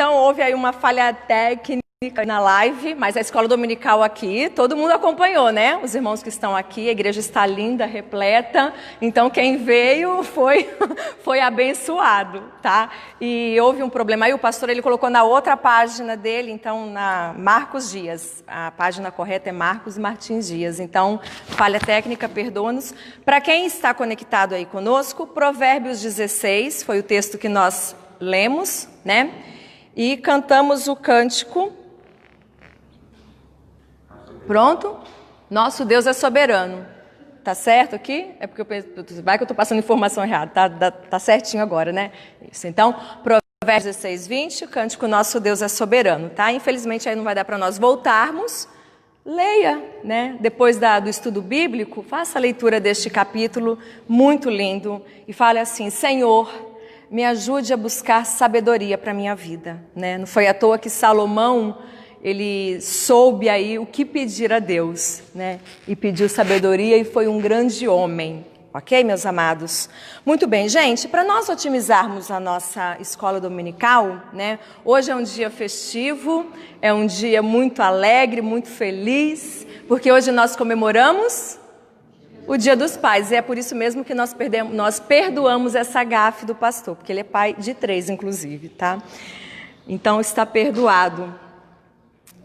Então, houve aí uma falha técnica na live, mas a escola dominical aqui, todo mundo acompanhou, né? Os irmãos que estão aqui, a igreja está linda, repleta. Então, quem veio foi abençoado, tá? E houve um problema aí, o pastor ele colocou na outra página dele, então, na Marcos Dias. A página correta é Marcos Martins Dias. Então, falha técnica, perdoa-nos. Para quem está conectado aí conosco, Provérbios 16 foi o texto que nós lemos, né? E cantamos o cântico. Pronto? Nosso Deus é soberano. Tá certo aqui? É porque eu penso, vai que eu estou passando informação errada. Tá certinho agora, né? Isso. Então, Provérbios 16, 20, o cântico Nosso Deus é soberano, tá? Infelizmente aí não vai dar para nós voltarmos. Leia, né? Depois do estudo bíblico, faça a leitura deste capítulo, muito lindo, e fale assim: Senhor, me ajude a buscar sabedoria para a minha vida, né? Não foi à toa que Salomão, ele soube aí o que pedir a Deus, né? E pediu sabedoria e foi um grande homem. Ok, meus amados? Muito bem, gente, para nós otimizarmos a nossa escola dominical, né? Hoje é um dia festivo, é um dia muito alegre, muito feliz, porque hoje nós comemoramos o Dia dos Pais, e é por isso mesmo que nós perdoamos essa gafe do pastor, porque ele é pai de 3, inclusive, tá? Então está perdoado.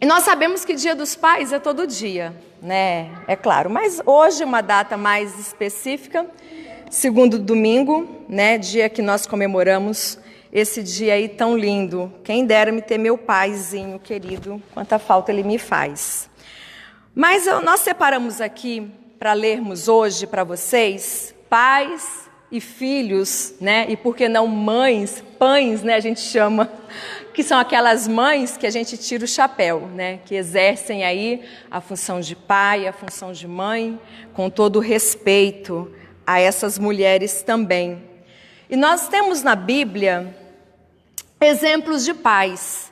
E nós sabemos que Dia dos Pais é todo dia, né? É claro, mas hoje uma data mais específica, segundo domingo, né? Dia que nós comemoramos esse dia aí tão lindo. Quem dera me ter meu paizinho querido, quanta falta ele me faz. Mas nós separamos aqui para lermos hoje para vocês, pais e filhos, né? E por que não mães, pães, né? A gente chama, que são aquelas mães que a gente tira o chapéu, né? Que exercem aí a função de pai, a função de mãe, com todo o respeito a essas mulheres também. E nós temos na Bíblia exemplos de pais,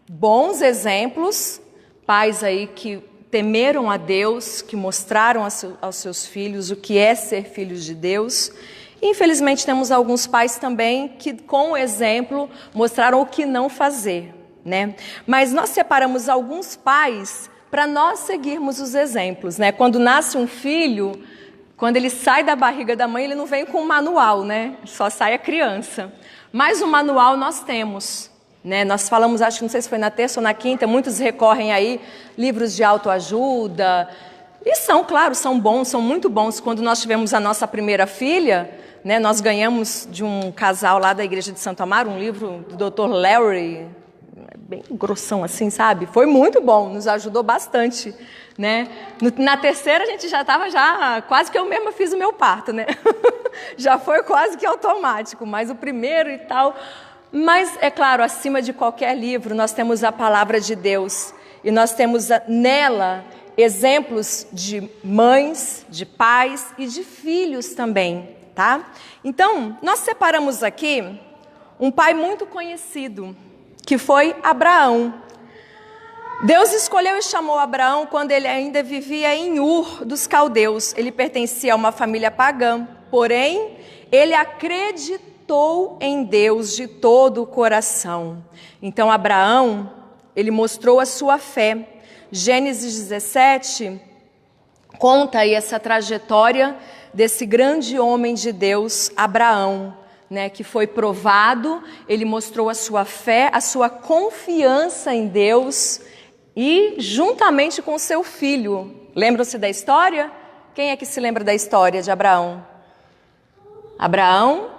bons exemplos, pais aí que temeram a Deus, que mostraram aos seus filhos o que é ser filhos de Deus. Infelizmente, temos alguns pais também que, com o exemplo, mostraram o que não fazer, né? Mas nós separamos alguns pais para nós seguirmos os exemplos, né? Quando nasce um filho, quando ele sai da barriga da mãe, ele não vem com um manual, né? Só sai a criança. Mas o manual nós temos, né? Nós falamos, acho que não sei se foi na terça ou na quinta, muitos recorrem aí, livros de autoajuda. E são, claro, são bons, são muito bons. Quando nós tivemos a nossa primeira filha, né, nós ganhamos de um casal lá da igreja de Santo Amaro, um livro do Dr. Larry, bem grossão assim, sabe? Foi muito bom, nos ajudou bastante, né? Na terceira a gente já estava, quase que eu mesma fiz o meu parto, né? Já foi quase que automático, mas o primeiro e tal. Mas, é claro, acima de qualquer livro, nós temos a palavra de Deus e nós temos nela exemplos de mães, de pais e de filhos também, tá? Então, nós separamos aqui um pai muito conhecido, que foi Abraão. Deus escolheu e chamou Abraão quando ele ainda vivia em Ur dos Caldeus. Ele pertencia a uma família pagã, porém, ele acreditou em Deus de todo o coração. Então, Abraão, ele mostrou a sua fé. Gênesis 17 conta aí essa trajetória desse grande homem de Deus, Abraão, né, que foi provado, ele mostrou a sua fé, a sua confiança em Deus e juntamente com seu filho. Lembram-se da história? Quem é que se lembra da história de Abraão? Abraão,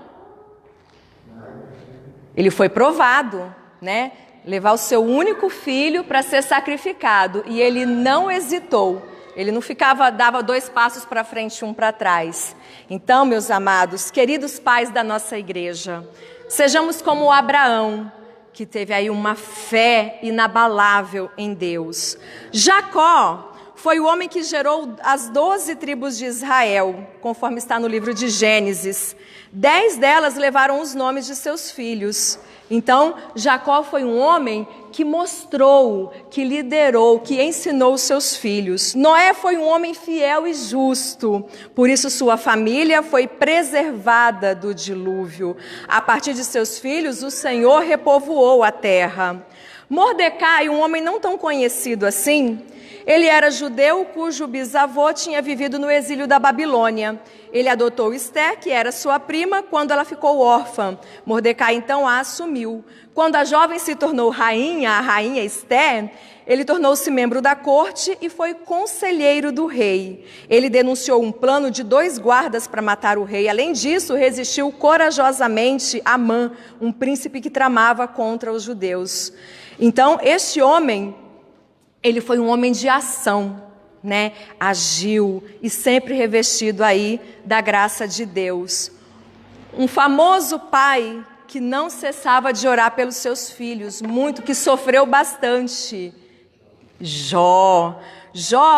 ele foi provado, né? Levar o seu único filho para ser sacrificado, e ele não hesitou. Ele não dava 2 passos para frente e 1 para trás. Então, meus amados, queridos pais da nossa igreja, sejamos como Abraão, que teve aí uma fé inabalável em Deus. Jacó foi o homem que gerou as 12 tribos de Israel, conforme está no livro de Gênesis. 10 delas levaram os nomes de seus filhos. Então, Jacó foi um homem que mostrou, que liderou, que ensinou os seus filhos. Noé foi um homem fiel e justo, por isso sua família foi preservada do dilúvio. A partir de seus filhos, o Senhor repovoou a terra. Mordecai, um homem não tão conhecido assim, ele era judeu cujo bisavô tinha vivido no exílio da Babilônia. Ele adotou Ester, que era sua prima, quando ela ficou órfã. Mordecai então a assumiu. Quando a jovem se tornou rainha, a rainha Ester, ele tornou-se membro da corte e foi conselheiro do rei. Ele denunciou um plano de 2 guardas para matar o rei. Além disso, resistiu corajosamente a Amã, um príncipe que tramava contra os judeus. Então, este homem, ele foi um homem de ação, né? Agiu e sempre revestido aí da graça de Deus. Um famoso pai que não cessava de orar pelos seus filhos, muito, que sofreu bastante. Jó,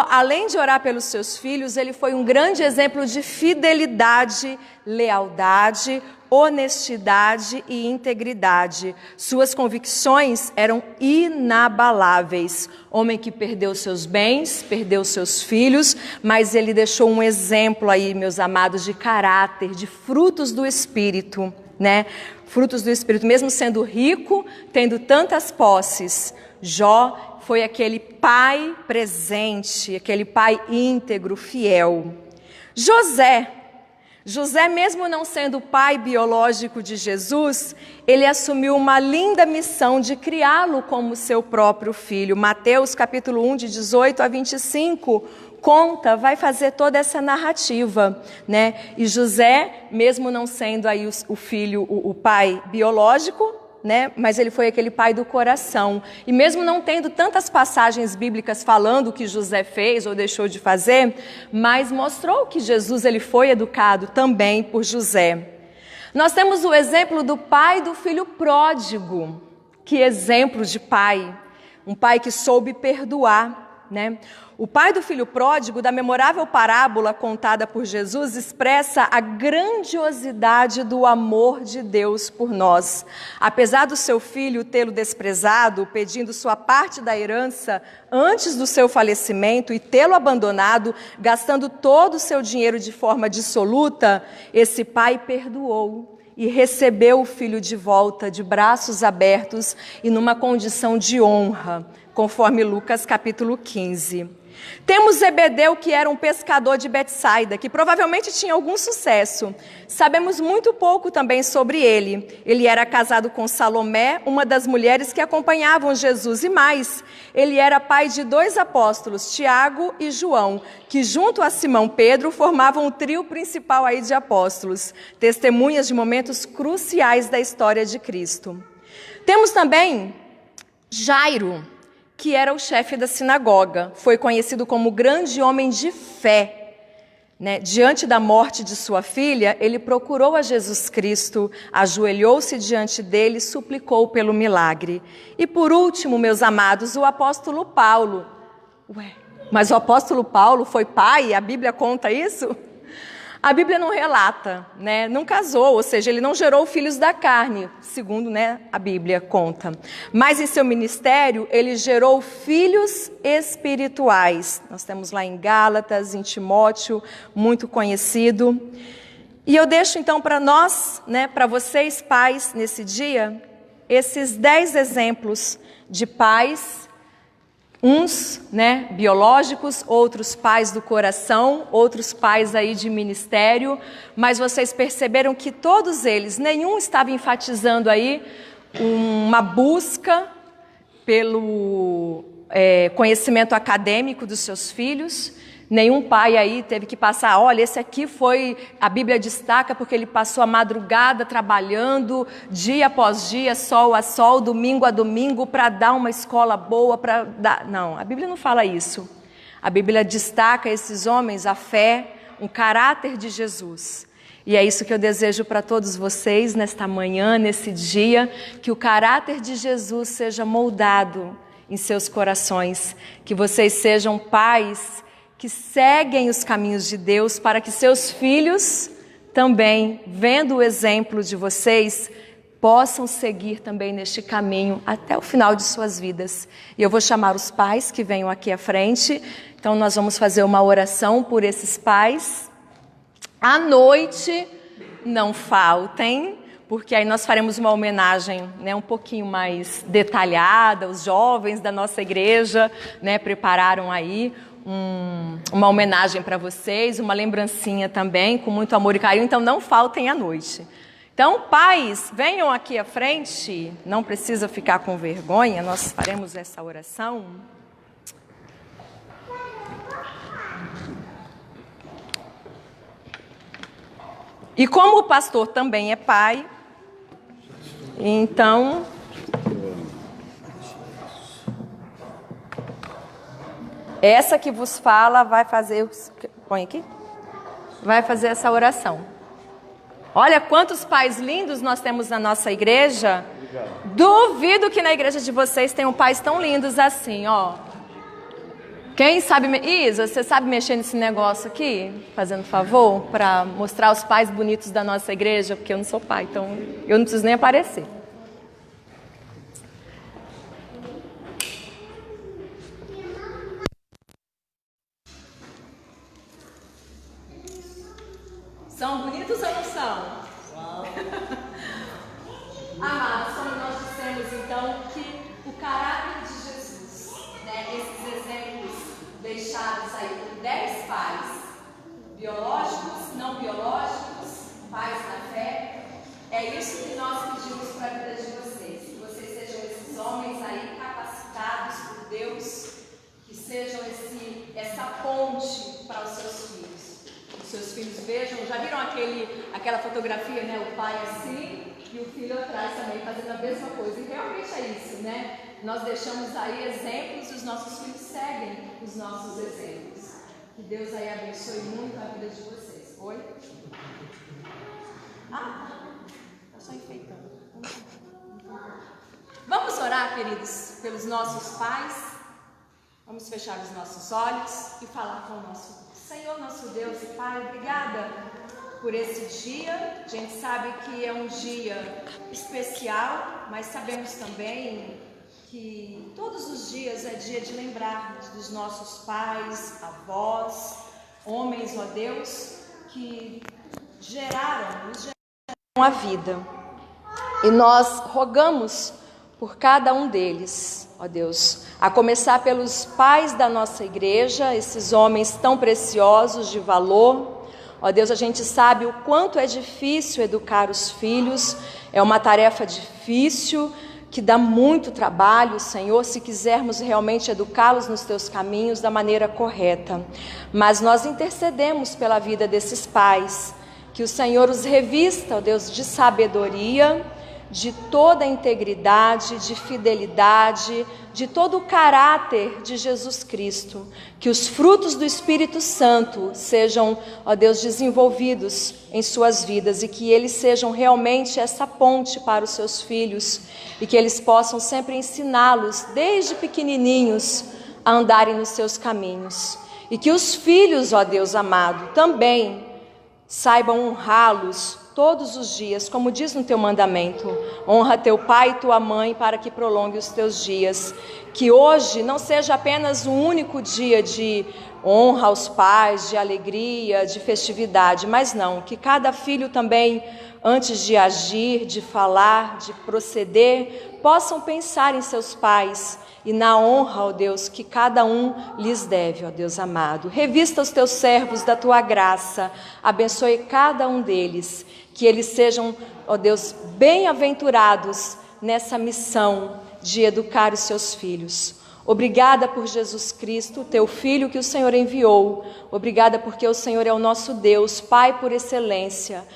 além de orar pelos seus filhos, ele foi um grande exemplo de fidelidade, lealdade, honestidade e integridade. Suas convicções eram inabaláveis. Homem que perdeu seus bens, perdeu seus filhos, mas ele deixou um exemplo aí, meus amados, de caráter, de frutos do Espírito, né? Frutos do Espírito, mesmo sendo rico, tendo tantas posses. Jó foi aquele pai presente, aquele pai íntegro, fiel. José, mesmo não sendo o pai biológico de Jesus, ele assumiu uma linda missão de criá-lo como seu próprio filho. Mateus capítulo 1, de 18 a 25, vai fazer toda essa narrativa, né? E José, mesmo não sendo aí o filho, o pai biológico, né? Mas ele foi aquele pai do coração. E mesmo não tendo tantas passagens bíblicas falando o que José fez ou deixou de fazer, mas mostrou que Jesus ele foi educado também por José. Nós temos o exemplo do pai do filho pródigo. Que exemplo de pai! Um pai que soube perdoar, né? O pai do filho pródigo, da memorável parábola contada por Jesus, expressa a grandiosidade do amor de Deus por nós. Apesar do seu filho tê-lo desprezado, pedindo sua parte da herança antes do seu falecimento e tê-lo abandonado, gastando todo o seu dinheiro de forma dissoluta, esse pai perdoou e recebeu o filho de volta de braços abertos e numa condição de honra, conforme Lucas capítulo 15. Temos Zebedeu, que era um pescador de Betsaida, que provavelmente tinha algum sucesso. Sabemos muito pouco também sobre ele. Ele era casado com Salomé, uma das mulheres que acompanhavam Jesus. E mais, ele era pai de 2 apóstolos, Tiago e João, que junto a Simão Pedro formavam o trio principal aí de apóstolos, testemunhas de momentos cruciais da história de Cristo. Temos também Jairo, que era o chefe da sinagoga, foi conhecido como grande homem de fé, né? Diante da morte de sua filha, ele procurou a Jesus Cristo, ajoelhou-se diante dele e suplicou pelo milagre. E por último, meus amados, o apóstolo Paulo. Mas o apóstolo Paulo foi pai? A Bíblia conta isso? A Bíblia não relata, né? Não casou, ou seja, ele não gerou filhos da carne, segundo, né, a Bíblia conta. Mas em seu ministério, ele gerou filhos espirituais. Nós temos lá em Gálatas, em Timóteo, muito conhecido. E eu deixo então para nós, né, para vocês pais, nesse dia, esses 10 exemplos de pais, uns, né, biológicos, outros pais do coração, outros pais aí de ministério, mas vocês perceberam que todos eles, nenhum estava enfatizando aí uma busca pelo conhecimento acadêmico dos seus filhos. Nenhum pai aí teve que passar, olha, esse aqui foi, a Bíblia destaca porque ele passou a madrugada trabalhando, dia após dia, sol a sol, domingo a domingo, para dar uma escola boa, para dar... Não, a Bíblia não fala isso. A Bíblia destaca esses homens, a fé, um caráter de Jesus. E é isso que eu desejo para todos vocês nesta manhã, nesse dia, que o caráter de Jesus seja moldado em seus corações, que vocês sejam pais que seguem os caminhos de Deus, para que seus filhos também, vendo o exemplo de vocês, possam seguir também neste caminho até o final de suas vidas. E eu vou chamar os pais que venham aqui à frente. Então nós vamos fazer uma oração por esses pais. À noite, não faltem, porque aí nós faremos uma homenagem, né, um pouquinho mais detalhada. Os jovens da nossa igreja, né, prepararam aí uma homenagem para vocês, uma lembrancinha também, com muito amor e carinho. Então não faltem à noite. Então, pais, venham aqui à frente, não precisa ficar com vergonha, nós faremos essa oração. E como o pastor também é pai, então, essa que vos fala vai fazer, põe aqui, vai fazer essa oração. Olha quantos pais lindos nós temos na nossa igreja. Obrigado. Duvido que na igreja de vocês tenham pais tão lindos assim, ó. Quem sabe... Isa, você sabe mexer nesse negócio aqui? Fazendo favor, para mostrar os pais bonitos da nossa igreja? Porque eu não sou pai, então eu não preciso nem aparecer. São bonitos ou não são? Amados, como nós dissemos então, que o caráter de Jesus, né, esses exemplos deixados aí por 10 pais, biológicos, não biológicos, pais da fé, é isso que nós pedimos para a vida de vocês, que vocês sejam esses homens aí capacitados por Deus, que sejam essa ponte para os seus filhos. Seus filhos vejam, já viram aquela fotografia, né? O pai assim e o filho atrás também fazendo a mesma coisa. E realmente é isso, né? Nós deixamos aí exemplos e os nossos filhos seguem os nossos exemplos. Que Deus aí abençoe muito a vida de vocês. Oi? Tá só enfeitando. Vamos orar, queridos, pelos nossos pais. Vamos fechar os nossos olhos e falar com o nosso Senhor, nosso Deus e Pai. Obrigada por esse dia. A gente sabe que é um dia especial, mas sabemos também que todos os dias é dia de lembrarmos dos nossos pais, avós, homens, ó Deus, que nos geraram a vida. E nós rogamos por cada um deles, ó Deus, a começar pelos pais da nossa igreja, esses homens tão preciosos, de valor. Ó Deus, a gente sabe o quanto é difícil educar os filhos, é uma tarefa difícil, que dá muito trabalho, Senhor, se quisermos realmente educá-los nos teus caminhos da maneira correta. Mas nós intercedemos pela vida desses pais, que o Senhor os revista, ó Deus, de sabedoria, de toda a integridade, de fidelidade, de todo o caráter de Jesus Cristo, que os frutos do Espírito Santo sejam, ó Deus, desenvolvidos em suas vidas e que eles sejam realmente essa ponte para os seus filhos e que eles possam sempre ensiná-los desde pequenininhos a andarem nos seus caminhos e que os filhos, ó Deus amado, também saibam honrá-los todos os dias, como diz no teu mandamento, honra teu pai e tua mãe para que prolongue os teus dias. Que hoje não seja apenas um único dia de honra aos pais, de alegria, de festividade, mas não, que cada filho também, antes de agir, de falar, de proceder, possam pensar em seus pais e na honra, ó Deus, que cada um lhes deve, ó Deus amado. Revista os teus servos da tua graça, abençoe cada um deles, que eles sejam, ó Deus, bem-aventurados nessa missão de educar os seus filhos. Obrigada por Jesus Cristo, teu Filho que o Senhor enviou. Obrigada porque o Senhor é o nosso Deus, Pai por excelência.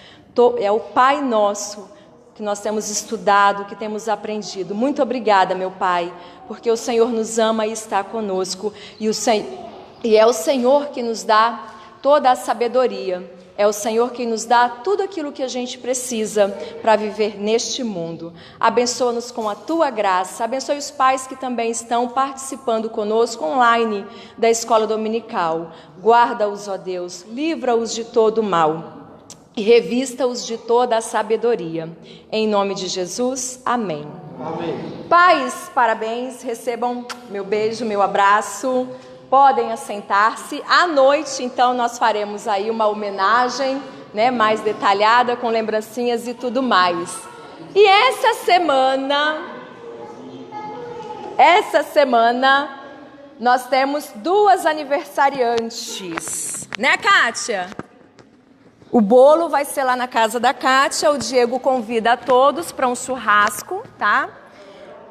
É o Pai nosso que nós temos estudado, que temos aprendido. Muito obrigada, meu Pai, porque o Senhor nos ama e está conosco. E é o Senhor que nos dá toda a sabedoria É o Senhor quem nos dá tudo aquilo que a gente precisa para viver neste mundo. Abençoa-nos com a tua graça. Abençoe os pais que também estão participando conosco online da escola dominical. Guarda-os, ó Deus, livra-os de todo mal e revista-os de toda a sabedoria. Em nome de Jesus, amém. Amém. Pais, parabéns, recebam meu beijo, meu abraço. Podem assentar-se. À noite, então, nós faremos aí uma homenagem, né, mais detalhada, com lembrancinhas e tudo mais. E essa semana, nós temos 2 aniversariantes. Né, Kátia? O bolo vai ser lá na casa da Kátia. O Diego convida a todos para um churrasco, tá?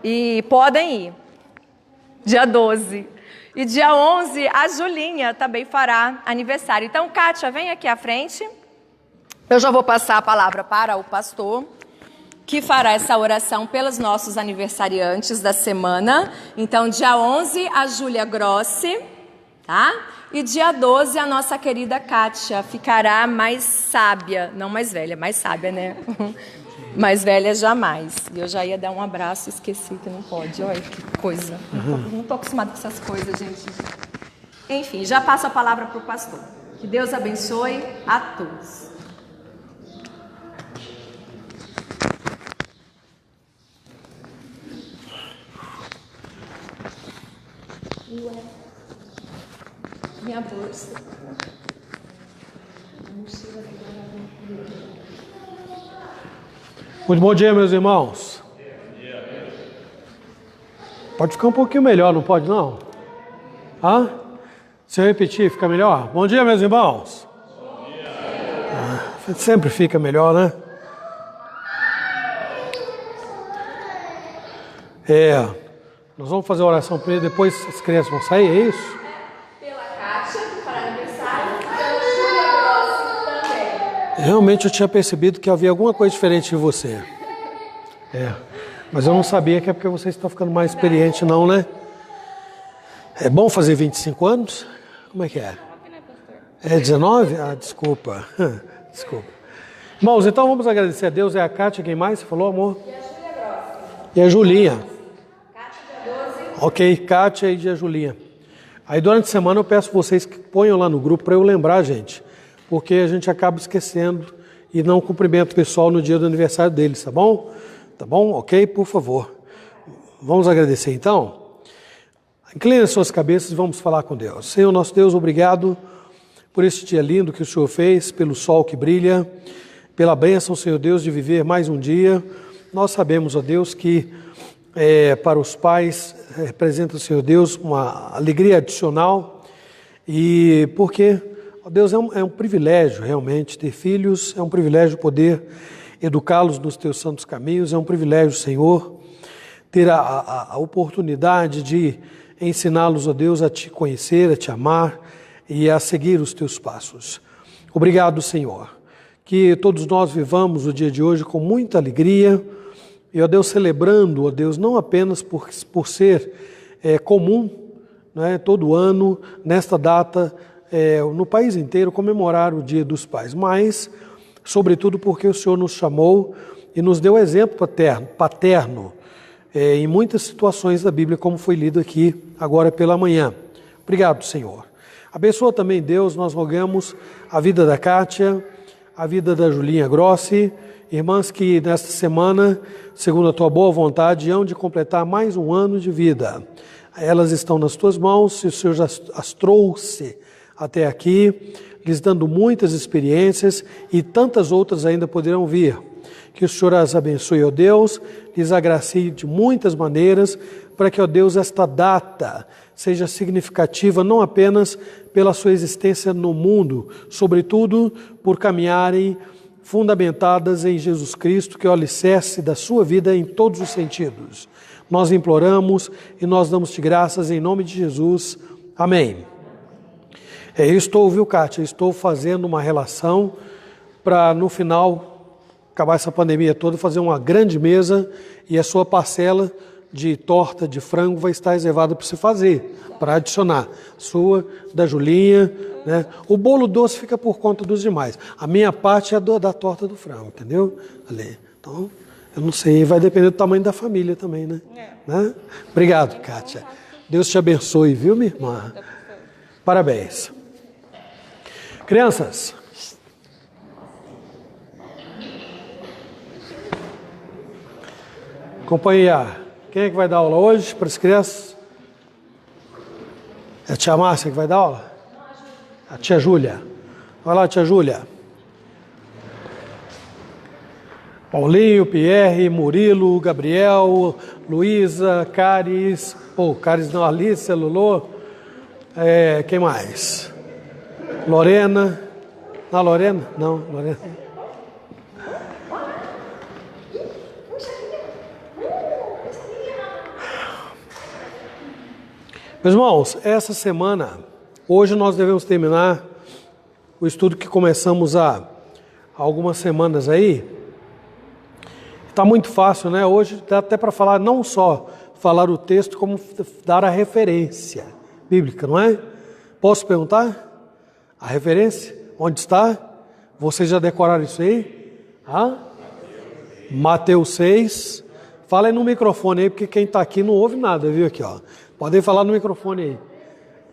E podem ir. Dia 12. E dia 11, a Julinha também fará aniversário. Então, Kátia, vem aqui à frente. Eu já vou passar a palavra para o pastor, que fará essa oração pelos nossos aniversariantes da semana. Então, dia 11, a Júlia Grossi, tá? E dia 12, a nossa querida Kátia ficará mais sábia. Não mais velha, mais sábia, né? Mais velha jamais. E eu já ia dar um abraço, esqueci que não pode. Olha que coisa. Não estou acostumada com essas coisas, gente. Enfim, já passo a palavra para o pastor. Que Deus abençoe a todos. Minha bolsa. Muito bom dia, meus irmãos. Pode ficar um pouquinho melhor, não pode não? Hã? Se eu repetir, fica melhor? Bom dia, meus irmãos. Bom dia. Sempre fica melhor, né? Nós vamos fazer a oração primeiro, depois as crianças vão sair, é isso? Pela Kátia, que fará aniversário, e pela Júlia Grossi também. Realmente eu tinha percebido que havia alguma coisa diferente de você. Mas eu não sabia que é porque você está ficando mais experiente, não, né? É bom fazer 25 anos? Como é que é? É 19? Ah, desculpa. Desculpa. Irmãos, então vamos agradecer a Deus. É a Kátia, quem mais? Você falou, amor? E a Júlia Grossi. E a Julinha. Kátia, dia 12. Ok, Kátia e a Julinha. Aí durante a semana eu peço vocês que ponham lá no grupo para eu lembrar, gente. Porque a gente acaba esquecendo e não cumprimenta o pessoal no dia do aniversário deles, tá bom? Tá bom? Ok? Por favor. Vamos agradecer então? Inclina suas cabeças e vamos falar com Deus. Senhor nosso Deus, obrigado por este dia lindo que o Senhor fez, pelo sol que brilha, pela bênção, Senhor Deus, de viver mais um dia. Nós sabemos, ó Deus, que para os pais representa, Senhor Deus, uma alegria adicional, e porque, ó Deus, é um privilégio realmente ter filhos, é um privilégio poder educá-los nos teus santos caminhos, é um privilégio, Senhor, ter a oportunidade de ensiná-los, ó Deus, a te conhecer, a te amar e a seguir os teus passos. Obrigado, Senhor, que todos nós vivamos o dia de hoje com muita alegria e, ó Deus, celebrando, ó Deus, não apenas por ser comum, né, todo ano, nesta data, no país inteiro, comemorar o Dia dos Pais, mas sobretudo porque o Senhor nos chamou e nos deu exemplo paterno em muitas situações da Bíblia, como foi lido aqui agora pela manhã. Obrigado, Senhor. Abençoa também, Deus, nós rogamos a vida da Kátia, a vida da Julinha Grossi, irmãs que nesta semana, segundo a tua boa vontade, hão de completar mais um ano de vida. Elas estão nas tuas mãos e o Senhor já as trouxe até aqui, lhes dando muitas experiências e tantas outras ainda poderão vir. Que o Senhor as abençoe, ó Deus, lhes agracie de muitas maneiras, para que, ó Deus, esta data seja significativa não apenas pela sua existência no mundo, sobretudo por caminharem fundamentadas em Jesus Cristo, que é o alicerce da sua vida em todos os sentidos. Nós imploramos e nós damos-te graças em nome de Jesus. Amém. Eu estou, viu, Kátia? Estou fazendo uma relação para, no final, acabar essa pandemia toda, fazer uma grande mesa e a sua parcela de torta de frango vai estar reservada para você fazer, para adicionar. Sua, da Julinha, né? O bolo doce fica por conta dos demais. A minha parte é da torta do frango, entendeu? Ali. Então, eu não sei, vai depender do tamanho da família também, né? Né? Obrigado, Kátia. Deus te abençoe, viu, minha irmã? Parabéns. Crianças, companhia, quem é que vai dar aula hoje para as crianças? É a tia Márcia que vai dar aula? A tia Júlia. Vai lá, tia Júlia. Paulinho, Pierre, Murilo, Gabriel, Luísa, Caris, Caris não, Alice, Lulô, quem mais? Lorena, não, Lorena? Não, Lorena. Meus irmãos, essa semana, hoje nós devemos terminar o estudo que começamos há algumas semanas aí. Está muito fácil, né? Hoje dá até para falar, não só falar o texto, como dar a referência bíblica, não é? Posso perguntar? A referência? Onde está? Vocês já decoraram isso aí? Mateus 6. Fala aí no microfone aí, porque quem está aqui não ouve nada, viu aqui, ó. Podem falar no microfone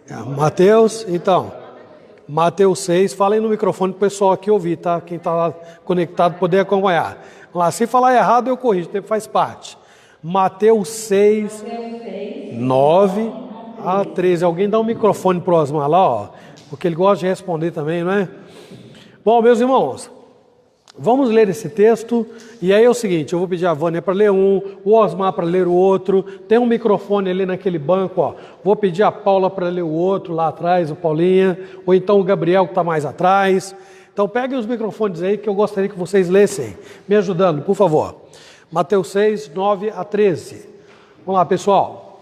aí. Mateus, então. Mateus 6, fala aí no microfone para o pessoal aqui ouvir, tá? Quem está lá conectado poder acompanhar. Vamos lá, se falar errado eu corrijo, o tempo faz parte. Mateus 6, 9 a 13. Alguém dá um microfone para o Osmar lá, ó, porque ele gosta de responder também, não é? Bom, meus irmãos, vamos ler esse texto, e aí é o seguinte, eu vou pedir a Vânia para ler um, o Osmar para ler o outro, tem um microfone ali naquele banco, ó, vou pedir a Paula para ler o outro lá atrás, o Paulinha, ou então o Gabriel que está mais atrás. Então peguem os microfones aí que eu gostaria que vocês lessem, me ajudando, por favor. Mateus 6, 9 a 13. Vamos lá, pessoal.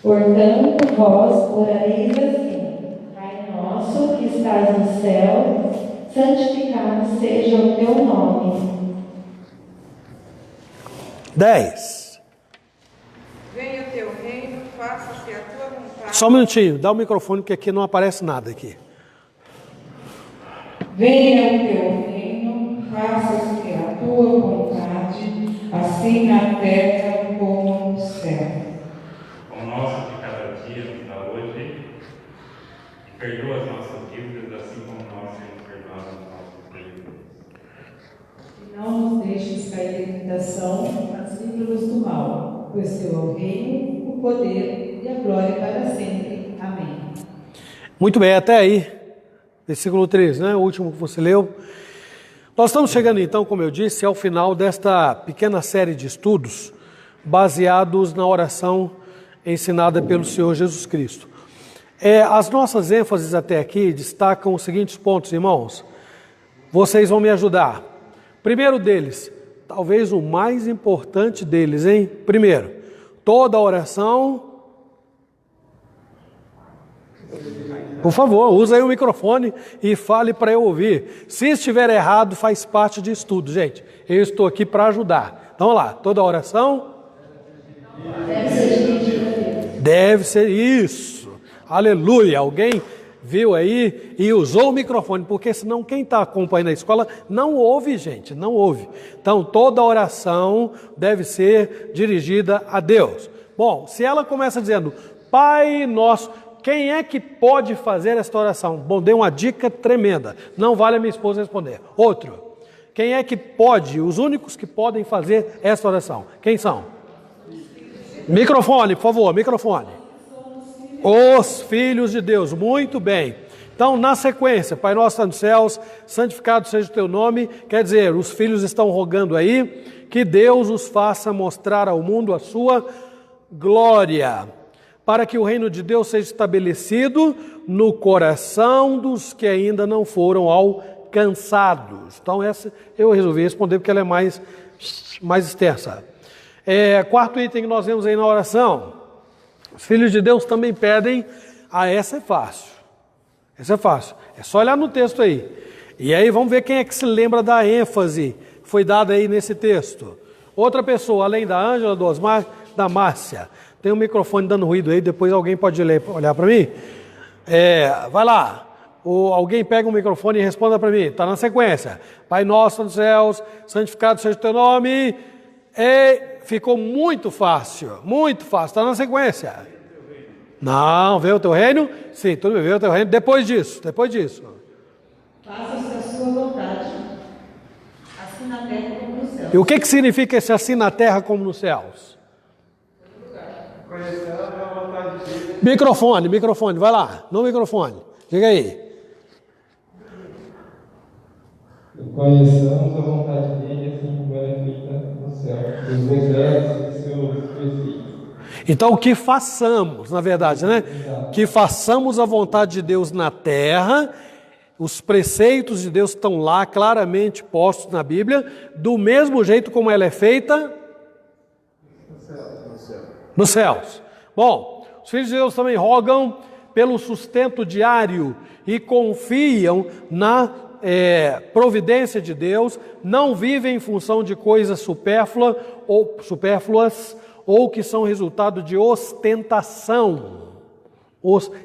Portanto, vós orareis assim: Pai nosso que estás no céu, santificado seja o teu nome. 10. Venha o teu reino, faça-se a tua vontade. Só um minutinho, dá o microfone porque aqui não aparece nada aqui. Venha o teu reino, faça-se a tua vontade, assim na terra como no céu. O nosso de cada dia nos dá hoje, e perdoa as nossas dívidas, assim como nós temos perdoado os nossos devedores. E não nos deixes cair em tentação, mas livra-nos do mal, pois teu é o reino, o poder e a glória para sempre. Amém. Muito bem, até aí. Versículo 3, né? O último que você leu. Nós estamos chegando então, como eu disse, ao final desta pequena série de estudos baseados na oração ensinada pelo Senhor Jesus Cristo. As nossas ênfases até aqui destacam os seguintes pontos, irmãos. Vocês vão me ajudar. Primeiro deles, talvez o mais importante deles, hein? Primeiro, toda oração... Por favor, use aí o microfone e fale para eu ouvir. Se estiver errado, faz parte de estudo, gente. Eu estou aqui para ajudar. Então, vamos lá. Toda oração deve ser isso. Aleluia. Alguém viu aí e usou o microfone, porque senão quem está acompanhando a escola não ouve, gente, não ouve. Então, toda oração deve ser dirigida a Deus. Bom, se ela começa dizendo, Pai Nosso... Quem é que pode fazer esta oração? Bom, dei uma dica tremenda. Não vale a minha esposa responder. Outro. Quem é que pode, os únicos que podem fazer esta oração? Quem são? Microfone, por favor, microfone. Os filhos de Deus. Muito bem. Então, na sequência, Pai nosso que está nos céus, santificado seja o teu nome. Quer dizer, os filhos estão rogando aí que Deus os faça mostrar ao mundo a sua glória, para que o reino de Deus seja estabelecido no coração dos que ainda não foram alcançados. Então essa eu resolvi responder porque ela é mais extensa. Quarto item que nós vemos aí na oração. Os filhos de Deus também pedem, essa é fácil. Essa é fácil. É só olhar no texto aí. E aí vamos ver quem é que se lembra da ênfase que foi dada aí nesse texto. Outra pessoa, além da Ângela, do Osmar, da Márcia. Tem um microfone dando ruído aí, depois alguém pode olhar para mim? Vai lá. Alguém pega um microfone e responda para mim. Está na sequência. Pai nosso nos céus, santificado seja o teu nome. Ficou muito fácil. Muito fácil. Está na sequência. Não, veio o teu reino? Sim, tudo bem, veio o teu reino. Depois disso. Faça-se a sua vontade, assim na terra como nos céus. E o que significa esse assim na terra como nos céus? Microfone, vai lá, no microfone. Diga aí. Conheçamos a vontade dele, assim como ela é feita no céu, os decretos de seus prefeitos. Então, que façamos, na verdade, né? Que façamos a vontade de Deus na terra. Os preceitos de Deus estão lá claramente postos na Bíblia, do mesmo jeito como ela é feita nos céus. Bom, os filhos de Deus também rogam pelo sustento diário e confiam na providência de Deus, não vivem em função de coisas supérfluas ou que são resultado de ostentação.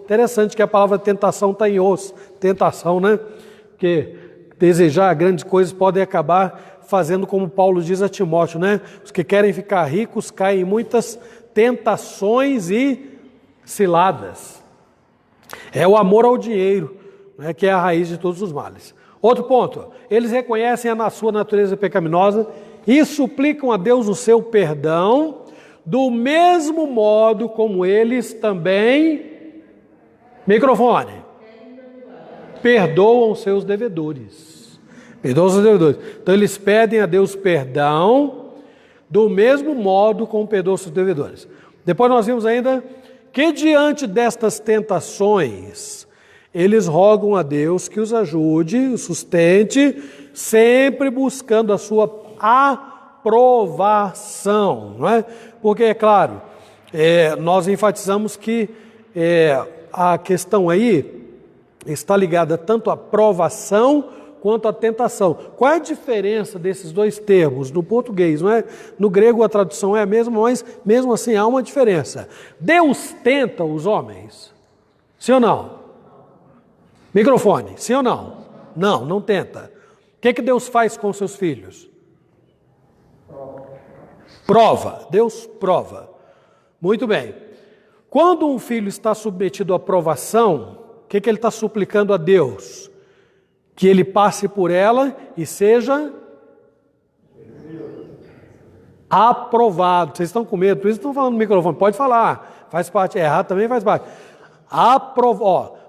Interessante que a palavra tentação está em tentação, né? Porque desejar grandes coisas podem acabar fazendo como Paulo diz a Timóteo, né? Os que querem ficar ricos caem em muitas tentações e ciladas. É o amor ao dinheiro, né, que é a raiz de todos os males. Outro ponto, eles reconhecem a sua natureza pecaminosa e suplicam a Deus o seu perdão, do mesmo modo como eles também, perdoam seus devedores. Então eles pedem a Deus perdão, do mesmo modo como perdoam seus devedores. Depois nós vimos ainda que diante destas tentações, eles rogam a Deus que os ajude, os sustente, sempre buscando a sua aprovação, não é? Porque, é claro, nós enfatizamos que a questão aí está ligada tanto à provação quanto à tentação. Qual é a diferença desses dois termos no português? Não é? No grego a tradução é a mesma, mas mesmo assim há uma diferença. Deus tenta os homens? Sim ou não? Microfone, sim ou não? Não, não tenta. O que Deus faz com seus filhos? Prova. Deus prova. Muito bem. Quando um filho está submetido à provação, o que ele está suplicando a Deus? Que ele passe por ela e seja aprovado. Vocês estão com medo? Por isso estão falando no microfone. Pode falar. Faz parte. Errar também faz parte.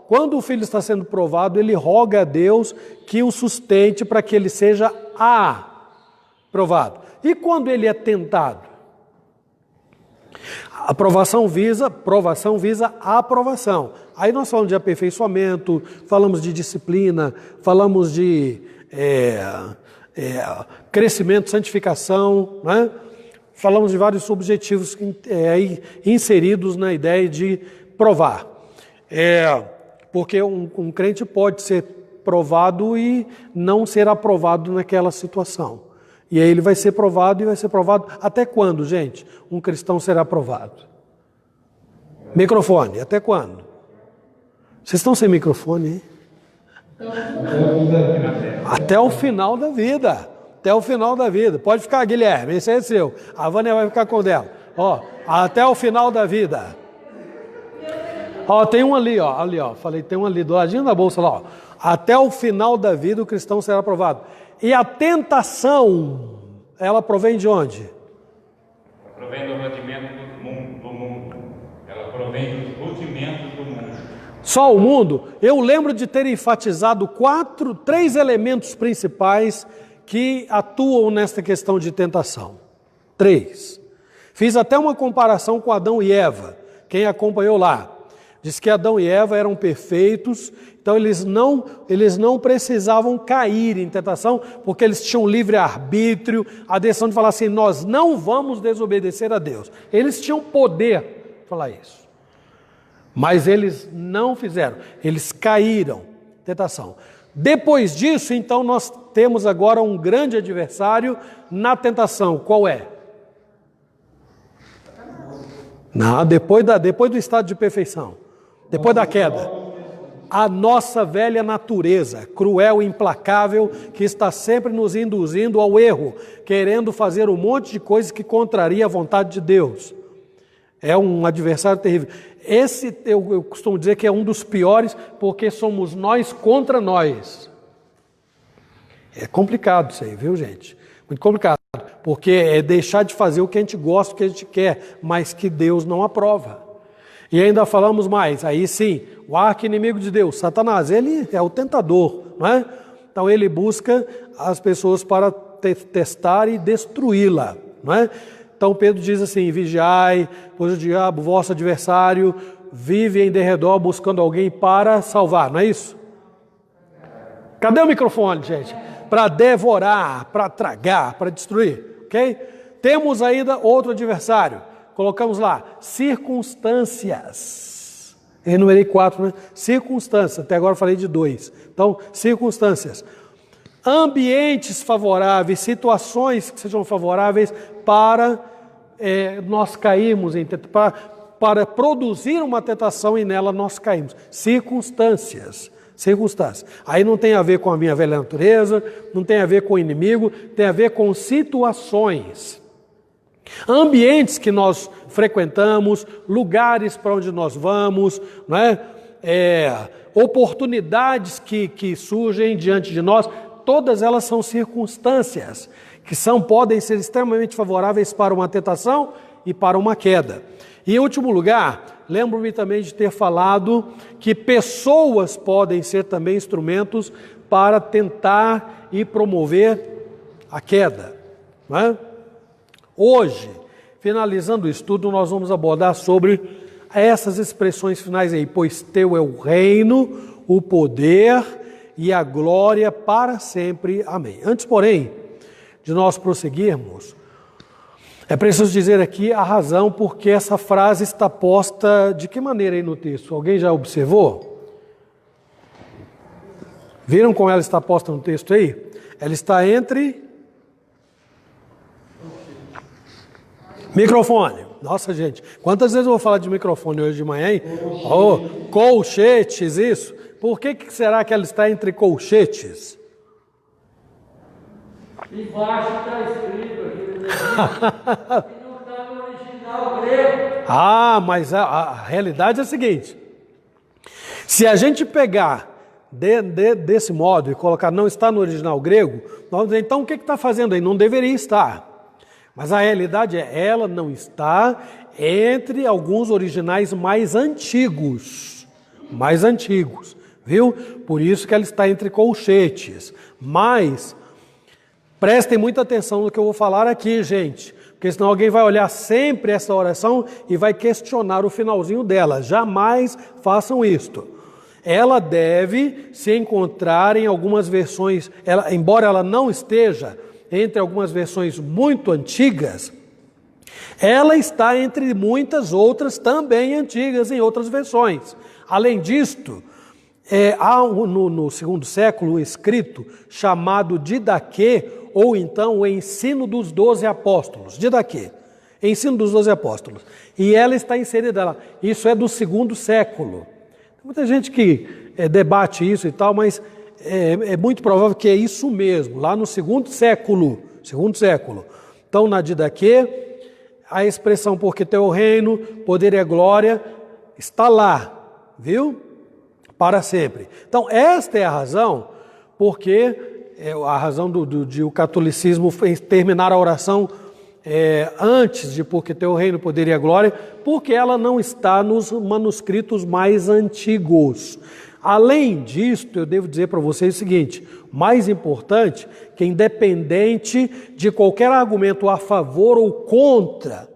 Quando o filho está sendo provado, ele roga a Deus que o sustente para que ele seja aprovado. E quando ele é tentado? A provação visa a aprovação. Aí nós falamos de aperfeiçoamento, falamos de disciplina, falamos de crescimento, santificação, né? Falamos de vários objetivos inseridos na ideia de provar. Porque um crente pode ser provado e não ser aprovado naquela situação. E aí ele vai ser provado e vai ser provado. Até quando, gente, um cristão será provado? Microfone, até quando? Vocês estão sem microfone, hein? Até o final da vida. Até o final da vida. Pode ficar, Guilherme, esse é seu. A Vânia vai ficar com o dela. Até o final da vida. Tem um ali, falei, tem um ali, do ladinho da bolsa lá, Até o final da vida o cristão será aprovado. E a tentação, ela provém de onde? Provém do rudimento do mundo. Ela provém dos rudimentos do mundo. Só o mundo? Eu lembro de ter enfatizado 3 elementos principais que atuam nesta questão de tentação. 3. Fiz até uma comparação com Adão e Eva. Quem acompanhou lá? Diz que Adão e Eva eram perfeitos, então eles não precisavam cair em tentação, porque eles tinham livre-arbítrio, a decisão de falar assim, nós não vamos desobedecer a Deus. Eles tinham poder de falar isso. Mas eles não fizeram, eles caíram em tentação. Depois disso, então, nós temos agora um grande adversário na tentação. Qual é? Não, depois do estado de perfeição, depois da queda. A nossa velha natureza, cruel e implacável, que está sempre nos induzindo ao erro, querendo fazer um monte de coisas que contraria a vontade de Deus. É um adversário terrível. Esse, eu costumo dizer que é um dos piores, porque somos nós contra nós. É complicado isso aí, viu, gente? Muito complicado, porque é deixar de fazer o que a gente gosta, o que a gente quer, mas que Deus não aprova. E ainda falamos mais, aí sim, o arqui-inimigo de Deus, Satanás, ele é o tentador, não é? Então ele busca as pessoas para testar e destruí-la, não é? Então Pedro diz assim, vigiai, pois o diabo, vosso adversário, vive em derredor buscando alguém para salvar, não é isso? Cadê o microfone, gente? Para devorar, para tragar, para destruir, ok? Temos ainda outro adversário, colocamos lá, circunstâncias. Enumerei 4, né? Circunstâncias, até agora eu falei de 2. Então, circunstâncias. Ambientes favoráveis, situações que sejam favoráveis para nós cairmos, para produzir uma tentação e nela nós caímos. Circunstâncias. Aí não tem a ver com a minha velha natureza, não tem a ver com o inimigo, tem a ver com situações. Ambientes que nós frequentamos, lugares para onde nós vamos, não é? Oportunidades que surgem diante de nós, todas elas são circunstâncias que podem ser extremamente favoráveis para uma tentação e para uma queda. E em último lugar, lembro-me também de ter falado que pessoas podem ser também instrumentos para tentar e promover a queda, não é? Hoje, finalizando o estudo, nós vamos abordar sobre essas expressões finais aí, pois teu é o reino, o poder e a glória para sempre. Amém. Antes, porém, de nós prosseguirmos, é preciso dizer aqui a razão porque essa frase está posta de que maneira aí no texto? Alguém já observou? Viram como ela está posta no texto aí? Ela está entre... Microfone. Nossa, gente, quantas vezes eu vou falar de microfone hoje de manhã, hein? Oh, colchetes, isso. Por que será que ela está entre colchetes? Embaixo está escrito aqui, e não está no original grego. Ah, mas a realidade é a seguinte, se a gente pegar desse modo e colocar não está no original grego, nós vamos dizer, então o que está fazendo aí? Não deveria estar. Mas a realidade é, ela não está entre alguns originais mais antigos, viu? Por isso que ela está entre colchetes. Mas prestem muita atenção no que eu vou falar aqui, gente, porque senão alguém vai olhar sempre essa oração e vai questionar o finalzinho dela. Jamais façam isto. Ela deve se encontrar em algumas versões, embora ela não esteja entre algumas versões muito antigas, ela está entre muitas outras também antigas em outras versões. Além disto, há no segundo século um escrito chamado Didaquê, ou então o Ensino dos 12 Apóstolos. Didaquê, Ensino dos 12 Apóstolos. E ela está inserida lá. Isso é do segundo século. Tem muita gente que debate isso e tal, mas é muito provável que é isso mesmo, lá no segundo século. Então, na Didaquê, a expressão porque teu é o reino, poder e a glória, está lá, viu? Para sempre. Então, esta é a razão, porque a razão de o catolicismo terminar a oração antes de porque teu é o reino, poder e a glória, porque ela não está nos manuscritos mais antigos. Além disto, eu devo dizer para vocês o seguinte, mais importante, que independente de qualquer argumento a favor ou contra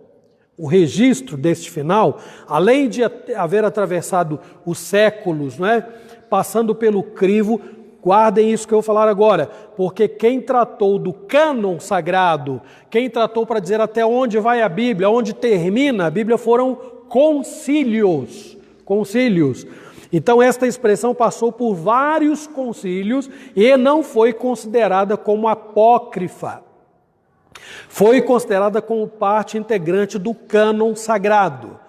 o registro deste final, além de haver atravessado os séculos, não é? Passando pelo crivo, guardem isso que eu vou falar agora, porque quem tratou do cânon sagrado, quem tratou para dizer até onde vai a Bíblia, onde termina a Bíblia, foram concílios. Então esta expressão passou por vários concílios e não foi considerada como apócrifa. Foi considerada como parte integrante do cânon sagrado.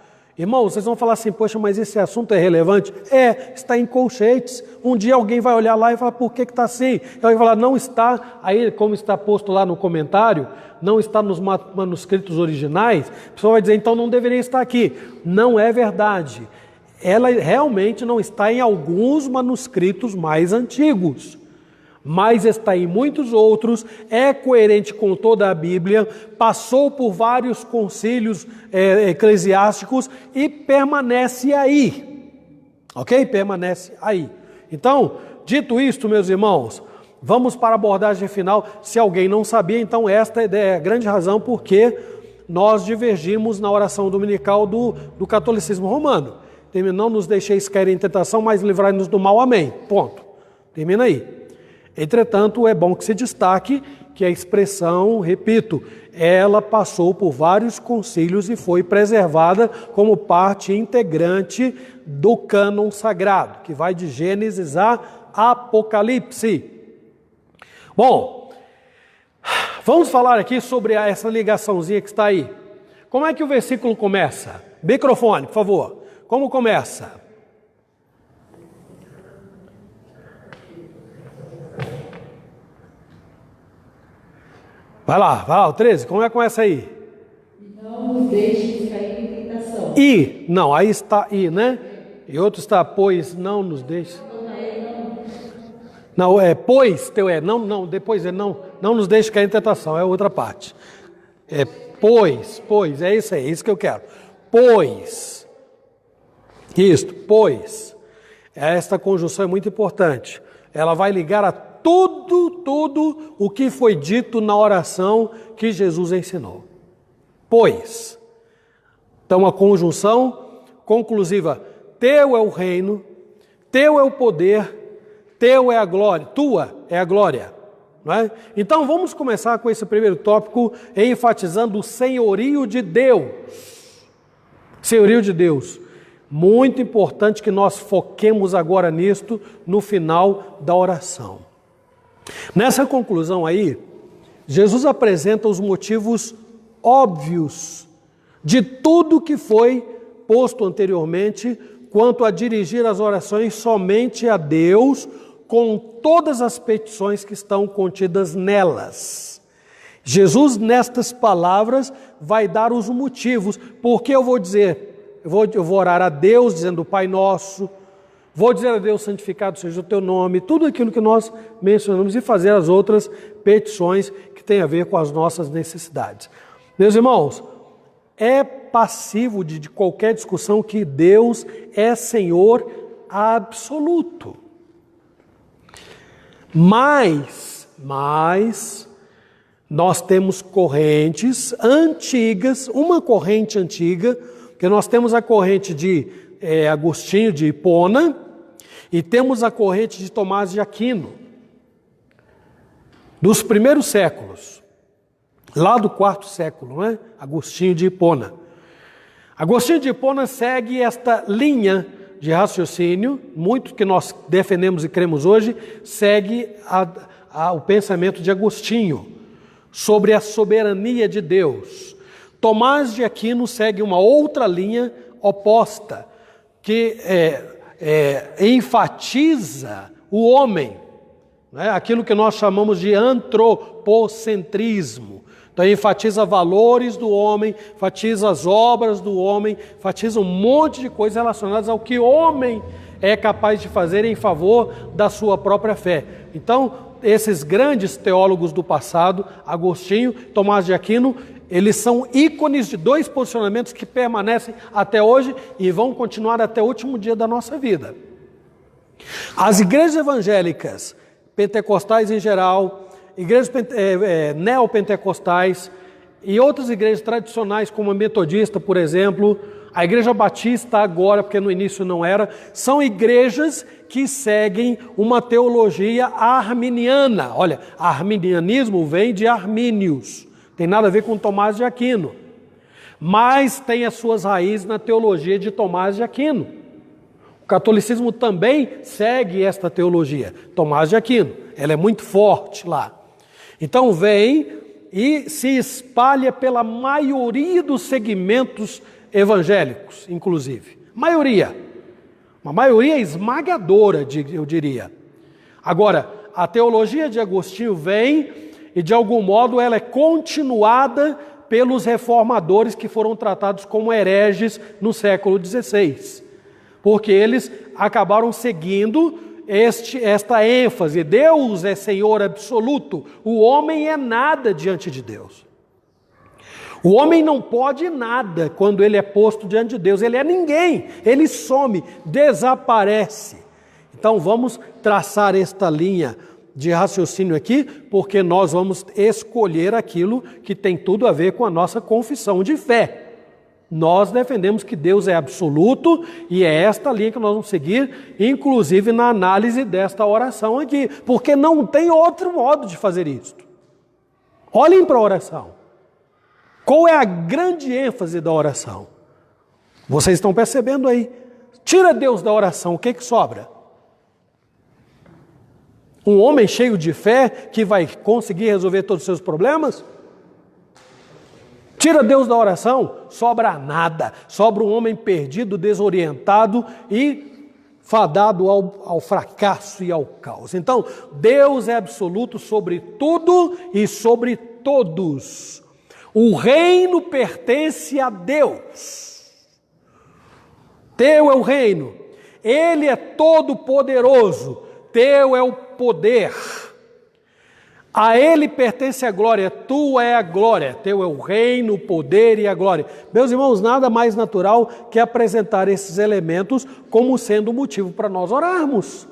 Irmão, vocês vão falar assim, poxa, mas esse assunto é relevante? É, está em colchetes. Um dia alguém vai olhar lá e falar, por que está assim? Alguém vai falar, não está, aí como está posto lá no comentário, não está nos manuscritos originais, a pessoa vai dizer, então não deveria estar aqui. Não é verdade. Ela realmente não está em alguns manuscritos mais antigos, mas está em muitos outros, é coerente com toda a Bíblia, passou por vários concílios eclesiásticos e permanece aí, ok? Permanece aí. Então, dito isto, meus irmãos, vamos para a abordagem final. Se alguém não sabia, então esta é a grande razão porque nós divergimos na oração dominical do catolicismo romano. Não nos deixeis cair em tentação, mas livrai-nos do mal. Amém. Ponto. Termina aí. Entretanto, é bom que se destaque que a expressão, repito, ela passou por vários concílios e foi preservada como parte integrante do cânon sagrado, que vai de Gênesis a Apocalipse. Bom, vamos falar aqui sobre essa ligaçãozinha que está aí. Como é que o versículo começa? Microfone, por favor. Como começa? Vai lá, o 13, como é que começa aí? Não nos deixes cair em tentação. E, não, aí está e, né? E outro está, pois não nos deixe. Não, pois, não, depois não nos deixe cair em tentação, é outra parte. Pois, é isso aí, é isso que eu quero. Pois, pois, esta conjunção é muito importante. Ela vai ligar a tudo o que foi dito na oração que Jesus ensinou. Pois, então a conjunção conclusiva, teu é o reino, teu é o poder, teu é a glória, tua é a glória. Não é? Então vamos começar com esse primeiro tópico, enfatizando o senhorio de Deus. Senhorio de Deus. Muito importante que nós foquemos agora nisto no final da oração. Nessa conclusão aí, Jesus apresenta os motivos óbvios de tudo que foi posto anteriormente quanto a dirigir as orações somente a Deus com todas as petições que estão contidas nelas. Jesus, nestas palavras, vai dar os motivos, porque eu vou dizer, eu vou orar a Deus dizendo Pai Nosso, vou dizer a Deus, santificado seja o teu nome, tudo aquilo que nós mencionamos e fazer as outras petições que têm a ver com as nossas necessidades. Meus irmãos, é passivo de qualquer discussão que Deus é Senhor absoluto. Mas nós temos correntes antigas, uma corrente antiga, que nós temos a corrente de Agostinho de Hipona e temos a corrente de Tomás de Aquino, dos primeiros séculos, lá do 4º século, né? Agostinho de Hipona. Agostinho de Hipona segue esta linha de raciocínio, muito que nós defendemos e cremos hoje, segue o pensamento de Agostinho sobre a soberania de Deus. Tomás de Aquino segue uma outra linha oposta, que enfatiza o homem, né? Aquilo que nós chamamos de antropocentrismo. Então enfatiza valores do homem, enfatiza as obras do homem, enfatiza um monte de coisas relacionadas ao que o homem é capaz de fazer em favor da sua própria fé. Então, esses grandes teólogos do passado, Agostinho, Tomás de Aquino, eles são ícones de dois posicionamentos que permanecem até hoje e vão continuar até o último dia da nossa vida. As igrejas evangélicas, pentecostais em geral, igrejas neopentecostais e outras igrejas tradicionais, como a metodista, por exemplo, a igreja batista agora, porque no início não era, são igrejas que seguem uma teologia arminiana. Olha, arminianismo vem de Armínios, tem nada a ver com Tomás de Aquino, mas tem as suas raízes na teologia de Tomás de Aquino. O catolicismo também segue esta teologia, Tomás de Aquino, ela é muito forte lá. Então vem e se espalha pela maioria dos segmentos evangélicos, inclusive. Maioria. Uma maioria esmagadora, eu diria. Agora, a teologia de Agostinho vem e, de algum modo, ela é continuada pelos reformadores que foram tratados como hereges no século XVI. Porque eles acabaram seguindo esta ênfase: Deus é Senhor absoluto, o homem é nada diante de Deus. O homem não pode nada quando ele é posto diante de Deus, ele é ninguém, ele some, desaparece. Então vamos traçar esta linha de raciocínio aqui, porque nós vamos escolher aquilo que tem tudo a ver com a nossa confissão de fé. Nós defendemos que Deus é absoluto e é esta linha que nós vamos seguir, inclusive na análise desta oração aqui, porque não tem outro modo de fazer isso. Olhem para a oração. Qual é a grande ênfase da oração? Vocês estão percebendo aí. Tira Deus da oração, o que sobra? Um homem cheio de fé que vai conseguir resolver todos os seus problemas? Tira Deus da oração, sobra nada. Sobra um homem perdido, desorientado e fadado ao fracasso e ao caos. Então, Deus é absoluto sobre tudo e sobre todos. O reino pertence a Deus. Teu é o reino. Ele é todo poderoso. Teu é o poder. A Ele pertence a glória, tua é a glória, teu é o reino, o poder e a glória. Meus irmãos, nada mais natural que apresentar esses elementos como sendo motivo para nós orarmos.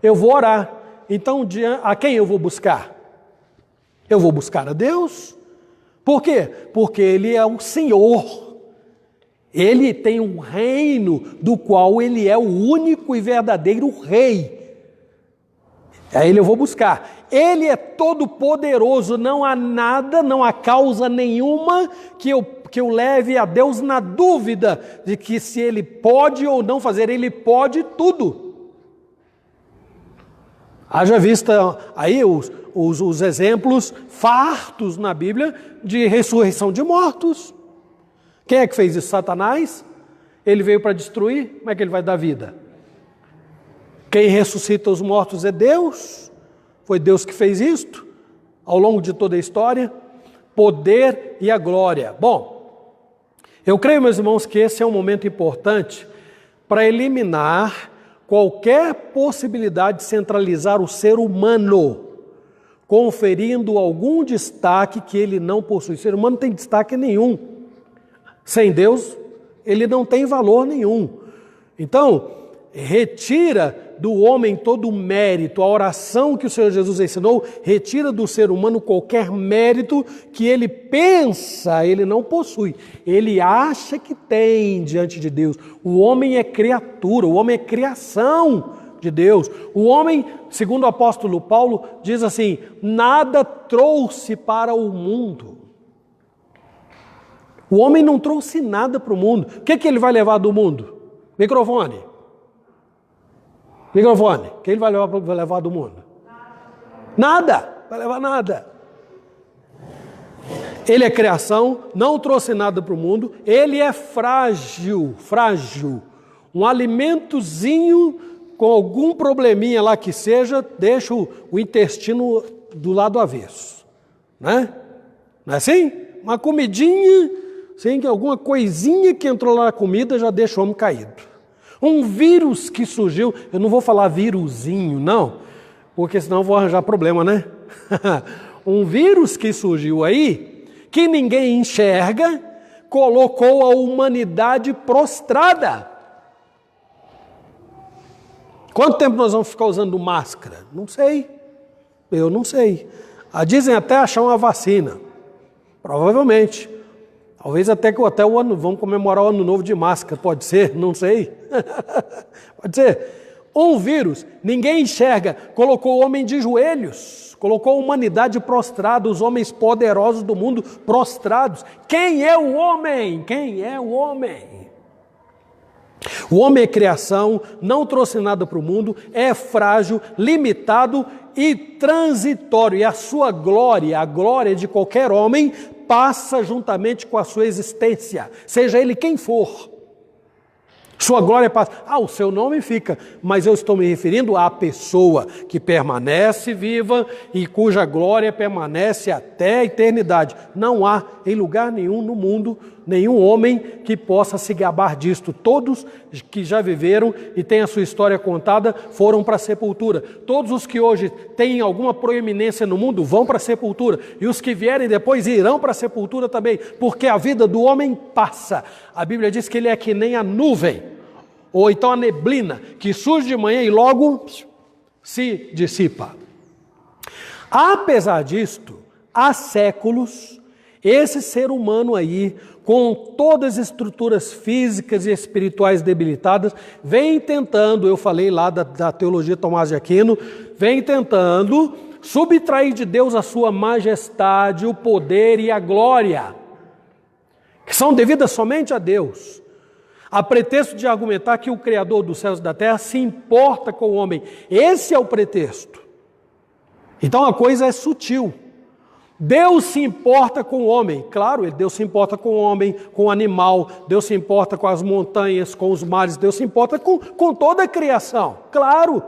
Eu vou orar, então a quem eu vou buscar? Eu vou buscar a Deus. Por quê? Porque Ele é o Senhor. Ele tem um reino do qual Ele é o único e verdadeiro Rei. A Ele eu vou buscar. Ele é todo poderoso, não há nada, não há causa nenhuma que eu leve a Deus na dúvida de que se Ele pode ou não fazer. Ele pode tudo. Haja vista aí os exemplos fartos na Bíblia de ressurreição de mortos. Quem é que fez isso? Satanás? Ele veio para destruir, como é que ele vai dar vida? Quem ressuscita os mortos é Deus. Foi Deus que fez isto ao longo de toda a história. Poder e a glória. Bom, eu creio, meus irmãos, que esse é um momento importante para eliminar qualquer possibilidade de centralizar o ser humano, conferindo algum destaque que ele não possui. O ser humano não tem destaque nenhum. Sem Deus, ele não tem valor nenhum. Então, retira do homem todo o mérito. A oração que o Senhor Jesus ensinou retira do ser humano qualquer mérito que ele pensa, ele não possui. Ele acha que tem diante de Deus. O homem é criatura, o homem é criação de Deus. O homem, segundo o apóstolo Paulo, diz assim: nada trouxe para o mundo. O homem não trouxe nada para o mundo. O que ele vai levar do mundo? Microfone. Microfone. O que ele vai levar do mundo? Nada. Vai levar nada. Ele é criação, não trouxe nada para o mundo. Ele é frágil. Um alimentozinho com algum probleminha lá que seja, deixa o intestino do lado avesso. Né? Não é assim? Uma comidinha, assim, alguma coisinha que entrou lá na comida já deixa o homem caído. Um vírus que surgiu, eu não vou falar vírusinho, não, porque senão eu vou arranjar problema, né? Um vírus que surgiu aí, que ninguém enxerga, colocou a humanidade prostrada. Quanto tempo nós vamos ficar usando máscara? Não sei. Eu não sei. Dizem até achar uma vacina. Provavelmente. Talvez até o ano, vamos comemorar o ano novo de máscara, pode ser, não sei. Pode ser. Um vírus, ninguém enxerga, colocou o homem de joelhos, colocou a humanidade prostrada, os homens poderosos do mundo prostrados. Quem é o homem? Quem é o homem? O homem é criação, não trouxe nada para o mundo, é frágil, limitado e transitório. E a sua glória, a glória de qualquer homem, passa juntamente com a sua existência, seja ele quem for. Sua glória passa. O seu nome fica, mas eu estou me referindo à pessoa que permanece viva e cuja glória permanece até a eternidade. Não há em lugar nenhum no mundo nenhum homem que possa se gabar disto. Todos que já viveram e têm a sua história contada foram para a sepultura. Todos os que hoje têm alguma proeminência no mundo vão para a sepultura. E os que vierem depois irão para a sepultura também, porque a vida do homem passa. A Bíblia diz que ele é que nem a nuvem, ou então a neblina, que surge de manhã e logo se dissipa. Apesar disto, há séculos, esse ser humano aí, com todas as estruturas físicas e espirituais debilitadas, vem tentando, eu falei lá da teologia Tomás de Aquino, vem tentando subtrair de Deus a sua majestade, o poder e a glória, que são devidas somente a Deus, a pretexto de argumentar que o Criador dos céus e da terra se importa com o homem. Esse é o pretexto. Então a coisa é sutil. Deus se importa com o homem, claro, Deus se importa com o homem, com o animal, Deus se importa com as montanhas, com os mares, Deus se importa com toda a criação, claro,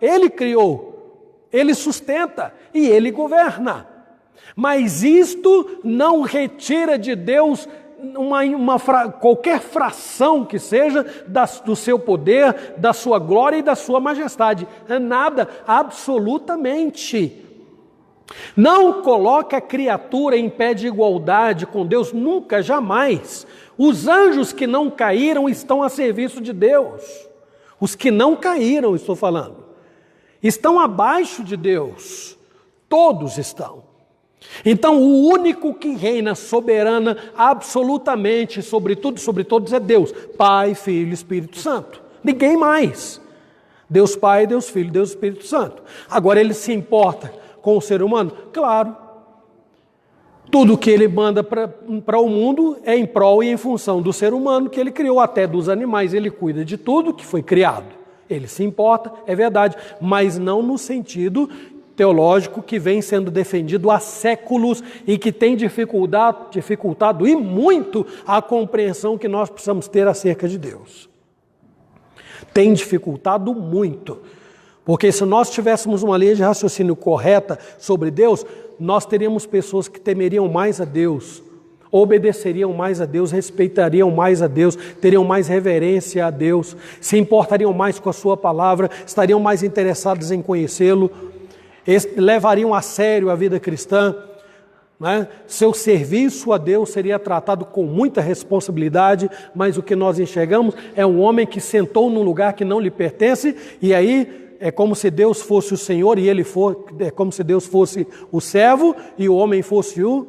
Ele criou, Ele sustenta e Ele governa, mas isto não retira de Deus qualquer fração que seja do seu poder, da sua glória e da sua majestade, nada, absolutamente. Não coloca a criatura em pé de igualdade com Deus, nunca, jamais. Os anjos que não caíram estão a serviço de Deus. Os que não caíram, estou falando, estão abaixo de Deus. Todos estão. Então, o único que reina soberana absolutamente sobre tudo e sobre todos é Deus. Pai, Filho e Espírito Santo. Ninguém mais. Deus Pai, Deus Filho, Deus Espírito Santo. Agora, Ele se importa com o ser humano? Claro. Tudo que ele manda para o mundo é em prol e em função do ser humano que ele criou, até dos animais. Ele cuida de tudo que foi criado. Ele se importa, é verdade, mas não no sentido teológico que vem sendo defendido há séculos e que tem dificultado e muito a compreensão que nós precisamos ter acerca de Deus. Tem dificultado muito. Porque se nós tivéssemos uma linha de raciocínio correta sobre Deus, nós teríamos pessoas que temeriam mais a Deus, obedeceriam mais a Deus, respeitariam mais a Deus, teriam mais reverência a Deus, se importariam mais com a sua palavra, estariam mais interessados em conhecê-lo, levariam a sério a vida cristã, né? Seu serviço a Deus seria tratado com muita responsabilidade, mas o que nós enxergamos é um homem que sentou num lugar que não lhe pertence, e aí é como se Deus fosse o Senhor e é como se Deus fosse o servo e o homem fosse o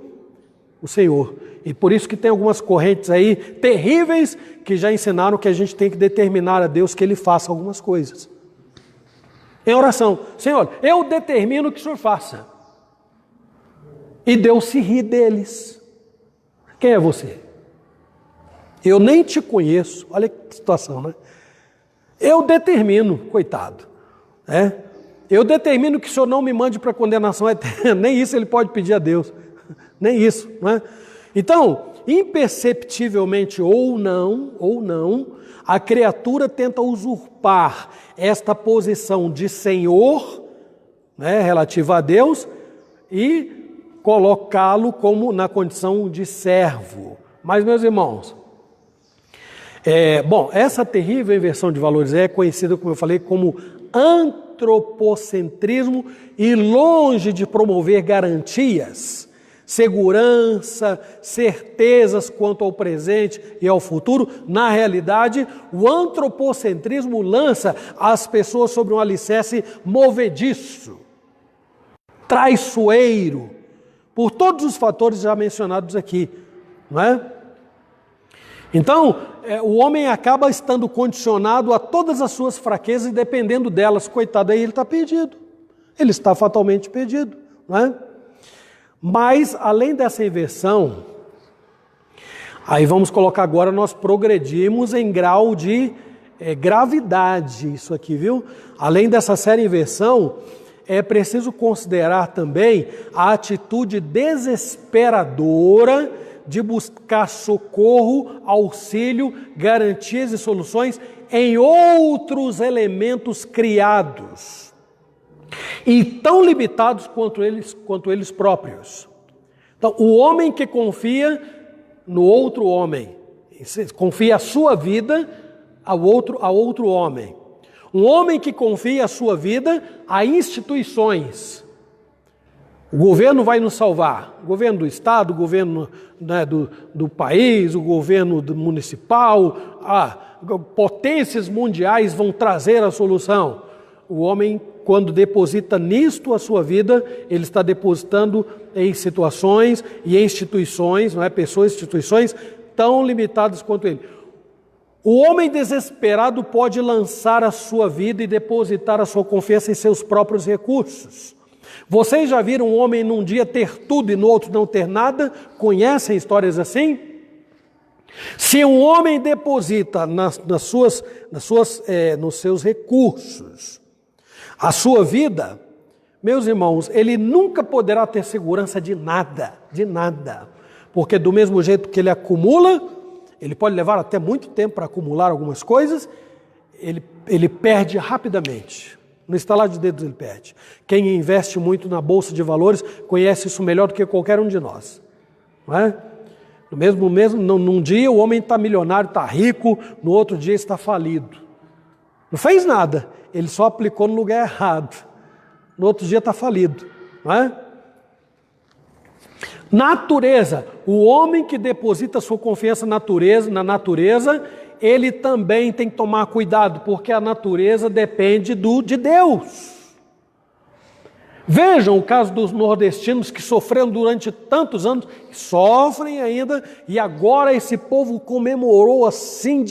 Senhor. E por isso que tem algumas correntes aí terríveis que já ensinaram que a gente tem que determinar a Deus que Ele faça algumas coisas. Em oração, Senhor, eu determino que o Senhor faça. E Deus se ri deles. Quem é você? Eu nem te conheço. Olha que situação, né? Eu determino, coitado. Eu determino que o Senhor não me mande para condenação eterna. Nem isso ele pode pedir a Deus. Nem isso, não é? Então, imperceptivelmente ou não, a criatura tenta usurpar esta posição de Senhor, né, relativa a Deus, e colocá-lo como na condição de servo. Mas, meus irmãos, essa terrível inversão de valores é conhecida, como eu falei, como antropocentrismo, e longe de promover garantias, segurança, certezas quanto ao presente e ao futuro, na realidade, o antropocentrismo lança as pessoas sobre um alicerce movediço, traiçoeiro, por todos os fatores já mencionados aqui, não é? Então, o homem acaba estando condicionado a todas as suas fraquezas e dependendo delas, coitado, aí ele está perdido. Ele está fatalmente perdido, não é? Mas, além dessa inversão, aí vamos colocar agora, nós progredimos em grau de gravidade, isso aqui, viu? Além dessa séria inversão, é preciso considerar também a atitude desesperadora de buscar socorro, auxílio, garantias e soluções em outros elementos criados e tão limitados quanto eles próprios. Então, o homem que confia no outro homem, confia a sua vida a outro homem. Um homem que confia a sua vida a instituições. O governo vai nos salvar. O governo do estado, o governo, né, do país, o governo municipal, potências mundiais vão trazer a solução. O homem, quando deposita nisto a sua vida, ele está depositando em situações e em instituições, não é? Pessoas e instituições tão limitadas quanto ele. O homem desesperado pode lançar a sua vida e depositar a sua confiança em seus próprios recursos. Vocês já viram um homem num dia ter tudo e no outro não ter nada? Conhecem histórias assim? Se um homem deposita nos seus recursos a sua vida, meus irmãos, ele nunca poderá ter segurança de nada, porque do mesmo jeito que ele acumula, ele pode levar até muito tempo para acumular algumas coisas, ele perde rapidamente. No estalar de dedos ele perde. Quem investe muito na bolsa de valores conhece isso melhor do que qualquer um de nós. Não é? Num dia o homem está milionário, está rico, no outro dia está falido. Não fez nada, ele só aplicou no lugar errado. No outro dia está falido. Não é? Natureza. O homem que deposita sua confiança na natureza, ele também tem que tomar cuidado, porque a natureza depende de Deus. Vejam o caso dos nordestinos que sofreram durante tantos anos, sofrem ainda, e agora esse povo comemorou assim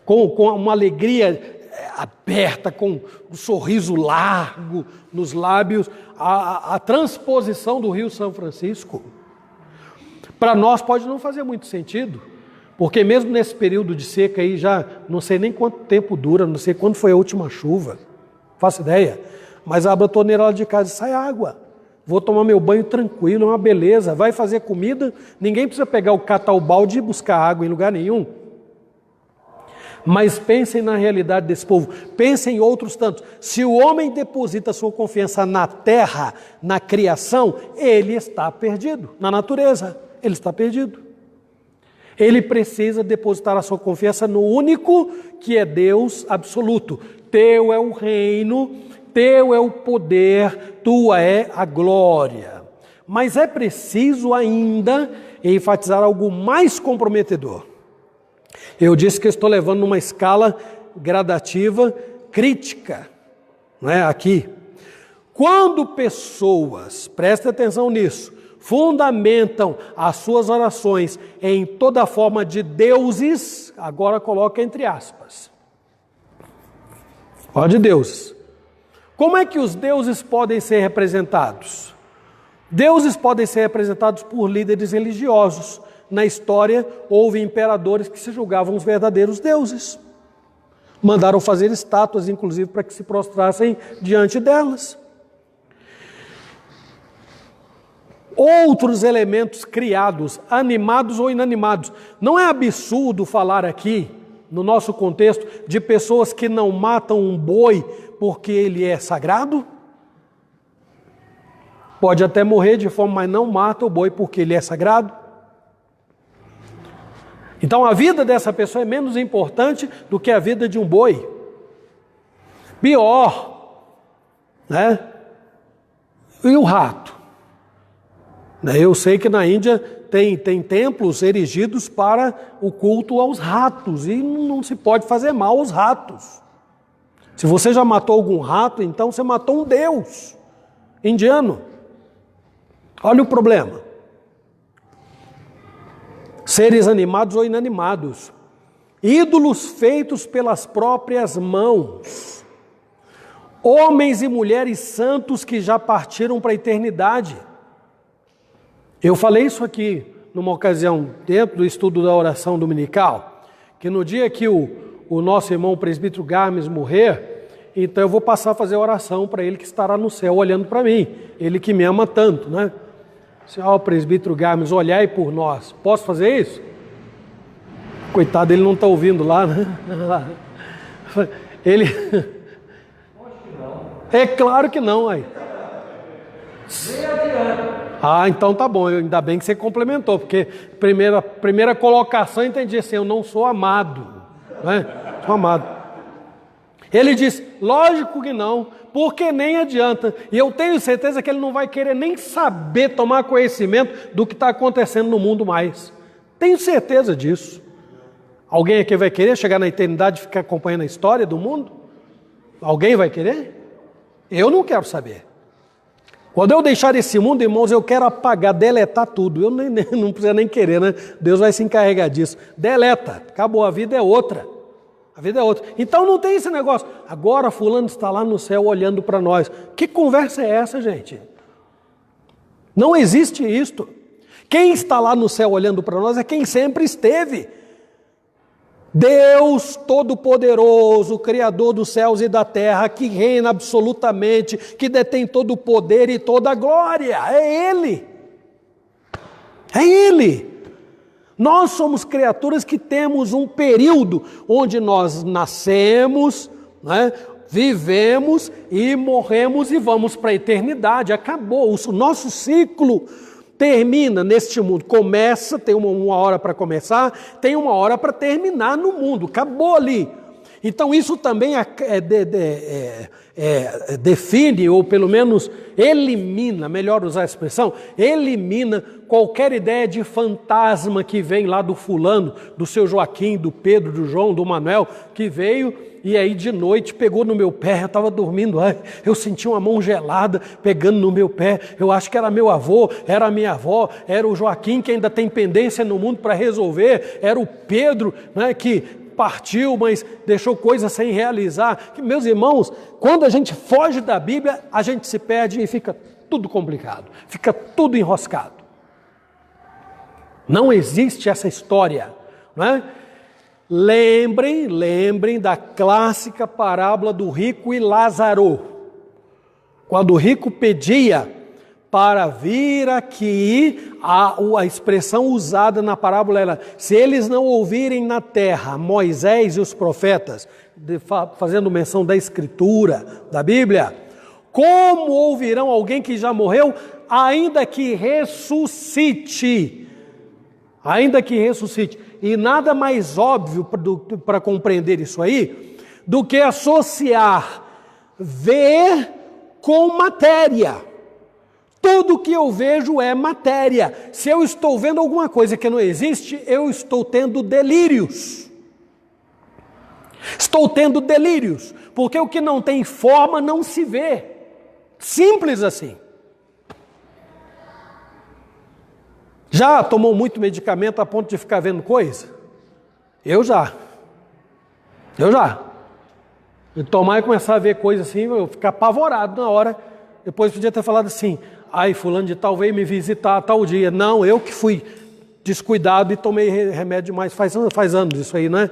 com uma alegria aberta, com um sorriso largo nos lábios, a transposição do Rio São Francisco. Para nós pode não fazer muito sentido, porque mesmo nesse período de seca aí, já não sei nem quanto tempo dura, não sei quando foi a última chuva, faço ideia, mas abro a torneira lá de casa e sai água. Vou tomar meu banho tranquilo, é uma beleza. Vai fazer comida, ninguém precisa catar o balde e buscar água em lugar nenhum. Mas pensem na realidade desse povo, pensem em outros tantos. Se o homem deposita sua confiança na terra, na criação, ele está perdido. Na natureza, ele está perdido. Ele precisa depositar a sua confiança no único que é Deus absoluto. Teu é o reino, teu é o poder, tua é a glória. Mas é preciso ainda enfatizar algo mais comprometedor. Eu disse que eu estou levando numa escala gradativa, crítica, não é? Aqui. Quando pessoas, presta atenção nisso, fundamentam as suas orações em toda forma de deuses, agora coloca entre aspas. Ó, de deuses. Como é que os deuses podem ser representados? Deuses podem ser representados por líderes religiosos. Na história, houve imperadores que se julgavam os verdadeiros deuses. Mandaram fazer estátuas, inclusive, para que se prostrassem diante delas. Outros elementos criados, animados ou inanimados. Não é absurdo falar aqui, no nosso contexto, de pessoas que não matam um boi porque ele é sagrado? Pode até morrer de fome, mas não mata o boi porque ele é sagrado? Então a vida dessa pessoa é menos importante do que a vida de um boi. Pior, né? E o rato? Eu sei que na Índia tem templos erigidos para o culto aos ratos, e não se pode fazer mal aos ratos. Se você já matou algum rato, então você matou um deus indiano. Olha o problema. Seres animados ou inanimados, ídolos feitos pelas próprias mãos, homens e mulheres santos que já partiram para a eternidade. Eu falei isso aqui numa ocasião, dentro do estudo da oração dominical, que no dia que o nosso irmão o presbítero Garmes morrer, então eu vou passar a fazer oração para ele que estará no céu olhando para mim, ele que me ama tanto, né? Senhor presbítero Garmes, olhai por nós. Posso fazer isso? Coitado, ele não está ouvindo lá, né? Ele... É claro que não, aí. Ah, então tá bom, ainda bem que você complementou, porque primeira colocação eu entendi assim, eu não sou amado, né? Sou amado. Ele diz, lógico que não, porque nem adianta. E eu tenho certeza que ele não vai querer nem saber, tomar conhecimento do que está acontecendo no mundo mais. Tenho certeza disso. Alguém aqui vai querer chegar na eternidade e ficar acompanhando a história do mundo? Alguém vai querer? Eu não quero saber. Quando eu deixar esse mundo, irmãos, eu quero apagar, deletar tudo. Eu não precisa nem querer, né? Deus vai se encarregar disso. Deleta, acabou, a vida é outra. A vida é outra. Então não tem esse negócio. Agora fulano está lá no céu olhando para nós. Que conversa é essa, gente? Não existe isto. Quem está lá no céu olhando para nós é quem sempre esteve. Deus Todo-Poderoso, Criador dos céus e da terra, que reina absolutamente, que detém todo o poder e toda a glória. É Ele. É Ele. Nós somos criaturas que temos um período onde nós nascemos, né, vivemos e morremos e vamos para a eternidade. Acabou. O nosso ciclo termina neste mundo. Começa, tem uma hora para começar, tem uma hora para terminar no mundo. Acabou ali. Então isso também define, ou pelo menos elimina, melhor usar a expressão, elimina qualquer ideia de fantasma que vem lá do fulano, do seu Joaquim, do Pedro, do João, do Manuel, que veio e aí de noite pegou no meu pé, eu estava dormindo, eu senti uma mão gelada pegando no meu pé, eu acho que era meu avô, era minha avó, era o Joaquim que ainda tem pendência no mundo para resolver, era o Pedro, né, que partiu, mas deixou coisas sem realizar. Meus irmãos, quando a gente foge da Bíblia, a gente se perde e fica tudo complicado, fica tudo enroscado. Não existe essa história, não é? Lembrem da clássica parábola do rico e Lázaro. Quando o rico pedia para vir aqui, a expressão usada na parábola era: se eles não ouvirem na terra Moisés e os profetas, fazendo menção da Escritura, da Bíblia, como ouvirão alguém que já morreu, ainda que ressuscite? Ainda que ressuscite. E nada mais óbvio para compreender isso aí do que associar ver com matéria. Tudo que eu vejo é matéria. Se eu estou vendo alguma coisa que não existe, eu estou tendo delírios. Estou tendo delírios, porque o que não tem forma não se vê. Simples assim. Já tomou muito medicamento a ponto de ficar vendo coisa? Eu já. E tomar e começar a ver coisa assim, eu ficar apavorado na hora. Depois podia ter falado assim: ai, fulano de tal veio me visitar tal dia. Não, eu que fui descuidado e tomei remédio demais. Faz anos isso aí, né?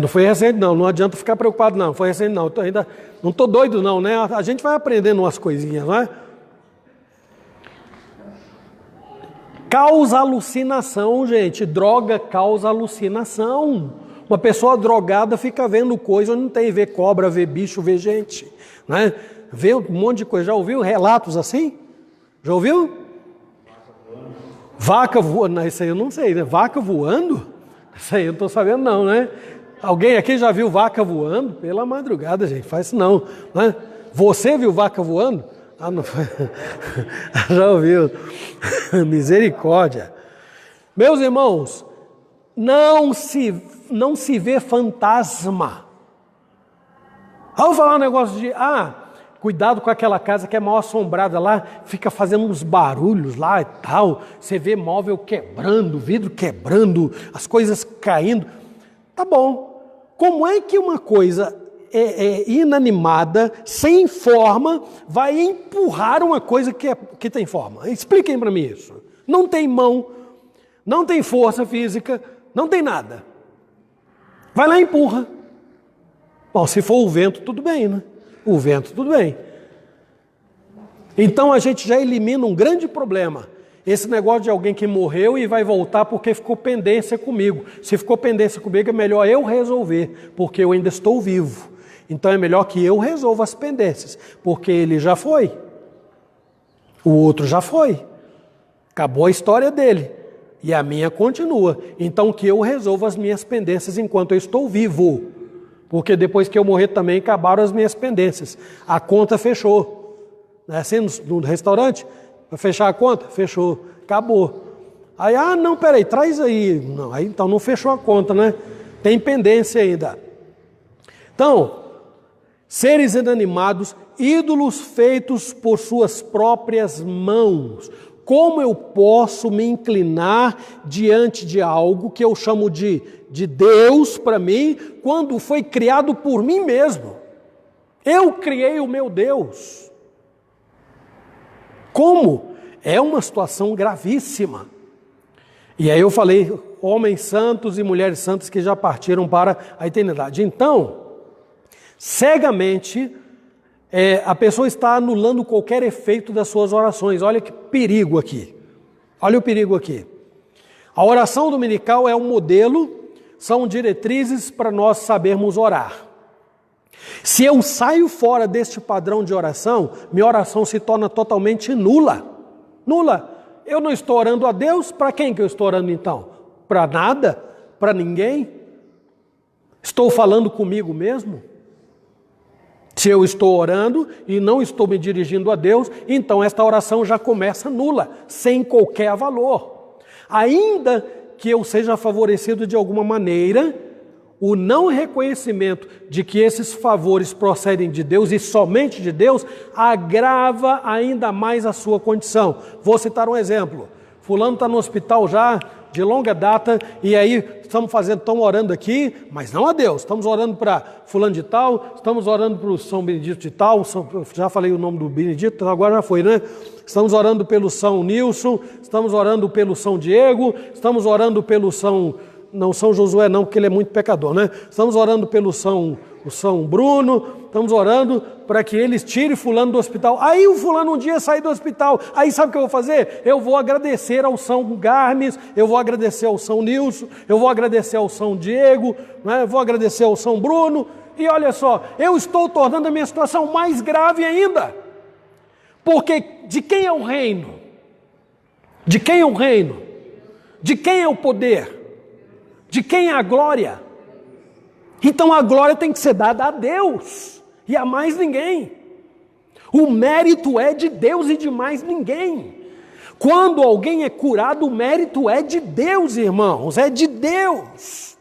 Não foi recente não adianta ficar preocupado não foi recente não. Ainda não estou doido não, né? A gente vai aprendendo umas coisinhas, não é? Causa alucinação, gente. Droga causa alucinação. Uma pessoa drogada fica vendo coisa, não tem, vê cobra, vê bicho, vê gente, né? Vê um monte de coisa. Já ouviu relatos assim? Já ouviu? Vaca voando. Isso aí eu não sei, né? Vaca voando? Isso aí eu não estou sabendo não, né? Alguém aqui já viu vaca voando? Pela madrugada, gente, faz isso não, né? Você viu vaca voando? Ah, não foi. Já ouviu? Misericórdia. Meus irmãos, não se vê fantasma. Vamos falar um negócio de, cuidado com aquela casa que é mal assombrada lá, fica fazendo uns barulhos lá e tal, você vê móvel quebrando, vidro quebrando, as coisas caindo. Tá bom. Como é que uma coisa inanimada, sem forma, vai empurrar uma coisa que tem forma? Expliquem para mim isso. Não tem mão, não tem força física, não tem nada. Vai lá e empurra. Bom, se for o vento, tudo bem, né? O vento, tudo bem. Então a gente já elimina um grande problema. Esse negócio de alguém que morreu e vai voltar porque ficou pendência comigo. Se ficou pendência comigo, é melhor eu resolver, porque eu ainda estou vivo. Então é melhor que eu resolva as pendências, porque ele já foi. O outro já foi. Acabou a história dele. E a minha continua. Então que eu resolva as minhas pendências enquanto eu estou vivo. Porque depois que eu morrer também acabaram as minhas pendências. A conta fechou. Não é assim no restaurante? Para fechar a conta? Fechou. Acabou. Aí, não, peraí, traz aí. Não, aí então não fechou a conta, né? Tem pendência ainda. Então, seres inanimados, ídolos feitos por suas próprias mãos. Como eu posso me inclinar diante de algo que eu chamo de Deus para mim, quando foi criado por mim mesmo? Eu criei o meu Deus. Como? É uma situação gravíssima. E aí eu falei, homens santos e mulheres santas que já partiram para a eternidade. Então, cegamente, a pessoa está anulando qualquer efeito das suas orações. Olha que perigo aqui. Olha o perigo aqui. A oração dominical é um modelo, são diretrizes para nós sabermos orar. Se eu saio fora deste padrão de oração, minha oração se torna totalmente nula. Nula. Eu não estou orando a Deus, para quem que eu estou orando então? Para nada? Para ninguém? Estou falando comigo mesmo? Se eu estou orando e não estou me dirigindo a Deus, então esta oração já começa nula, sem qualquer valor. Ainda que eu seja favorecido de alguma maneira, o não reconhecimento de que esses favores procedem de Deus e somente de Deus, agrava ainda mais a sua condição. Vou citar um exemplo. Fulano está no hospital já, de longa data, e aí estamos orando aqui, mas não a Deus. Estamos orando para fulano de tal, estamos orando para o São Benedito de tal, já falei o nome do Benedito, agora já foi, né? Estamos orando pelo São Nilson, estamos orando pelo São Diego, estamos orando pelo São Josué não, porque ele é muito pecador, né? Estamos orando pelo São Bruno, estamos orando para que eles tirem fulano do hospital. Aí o fulano um dia sai do hospital, aí sabe o que eu vou fazer? Eu vou agradecer ao São Garmes, eu vou agradecer ao São Nilson, eu vou agradecer ao São Diego, né? Eu vou agradecer ao São Bruno, e olha só, eu estou tornando a minha situação mais grave ainda, porque de quem é o reino? De quem é o reino? De quem é o poder? De quem é a glória? Então a glória tem que ser dada a Deus e a mais ninguém. O mérito é de Deus e de mais ninguém. Quando alguém é curado, o mérito é de Deus, irmãos, é de Deus.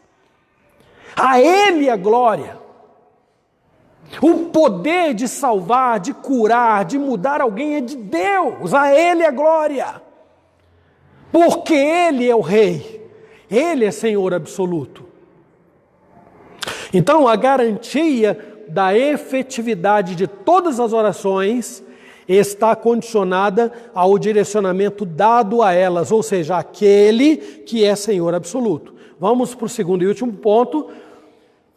A Ele a glória. O poder de salvar, de curar, de mudar alguém é de Deus, a Ele a glória. Porque Ele é o Rei. Ele é Senhor absoluto. Então, a garantia da efetividade de todas as orações está condicionada ao direcionamento dado a elas, ou seja, aquele que é Senhor absoluto. Vamos para o segundo e último ponto,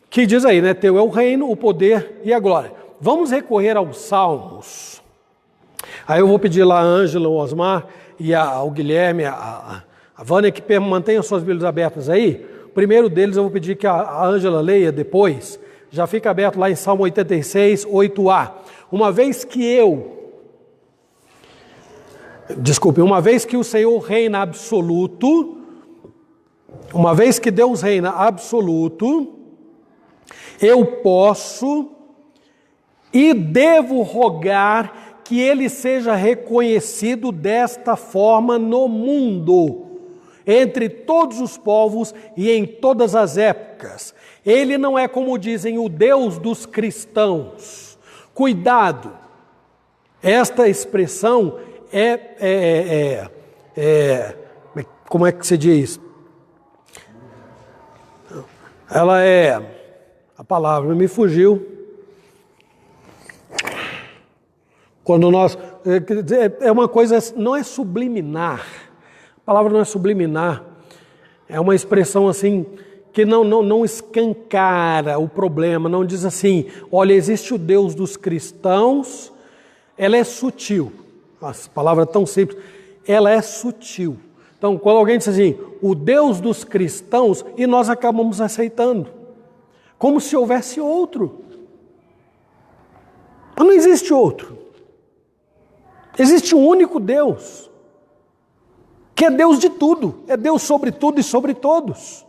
que diz aí, né? Teu é o reino, o poder e a glória. Vamos recorrer aos Salmos. Aí eu vou pedir lá a Ângela, o Osmar e ao Guilherme, a Vânia, que mantenham suas Bíblias abertas aí. O primeiro deles eu vou pedir que a Ângela leia depois. Já fica aberto lá em Salmo 86, 8a. Uma vez que o Senhor reina absoluto, uma vez que Deus reina absoluto, eu posso e devo rogar que Ele seja reconhecido desta forma no mundo, entre todos os povos e em todas as épocas. Ele não é, como dizem, o Deus dos cristãos. Cuidado, esta expressão como é que se diz? Ela a palavra me fugiu. Quando nós, é uma coisa, não é subliminar. A palavra não é subliminar, é uma expressão assim que não escancara o problema, não diz assim, olha, existe o Deus dos cristãos, ela é sutil. Nossa, palavra tão simples, ela é sutil. Então, quando alguém diz assim, o Deus dos cristãos, e nós acabamos aceitando, como se houvesse outro. Mas não existe outro. Existe um único Deus, que é Deus de tudo, é Deus sobre tudo e sobre todos.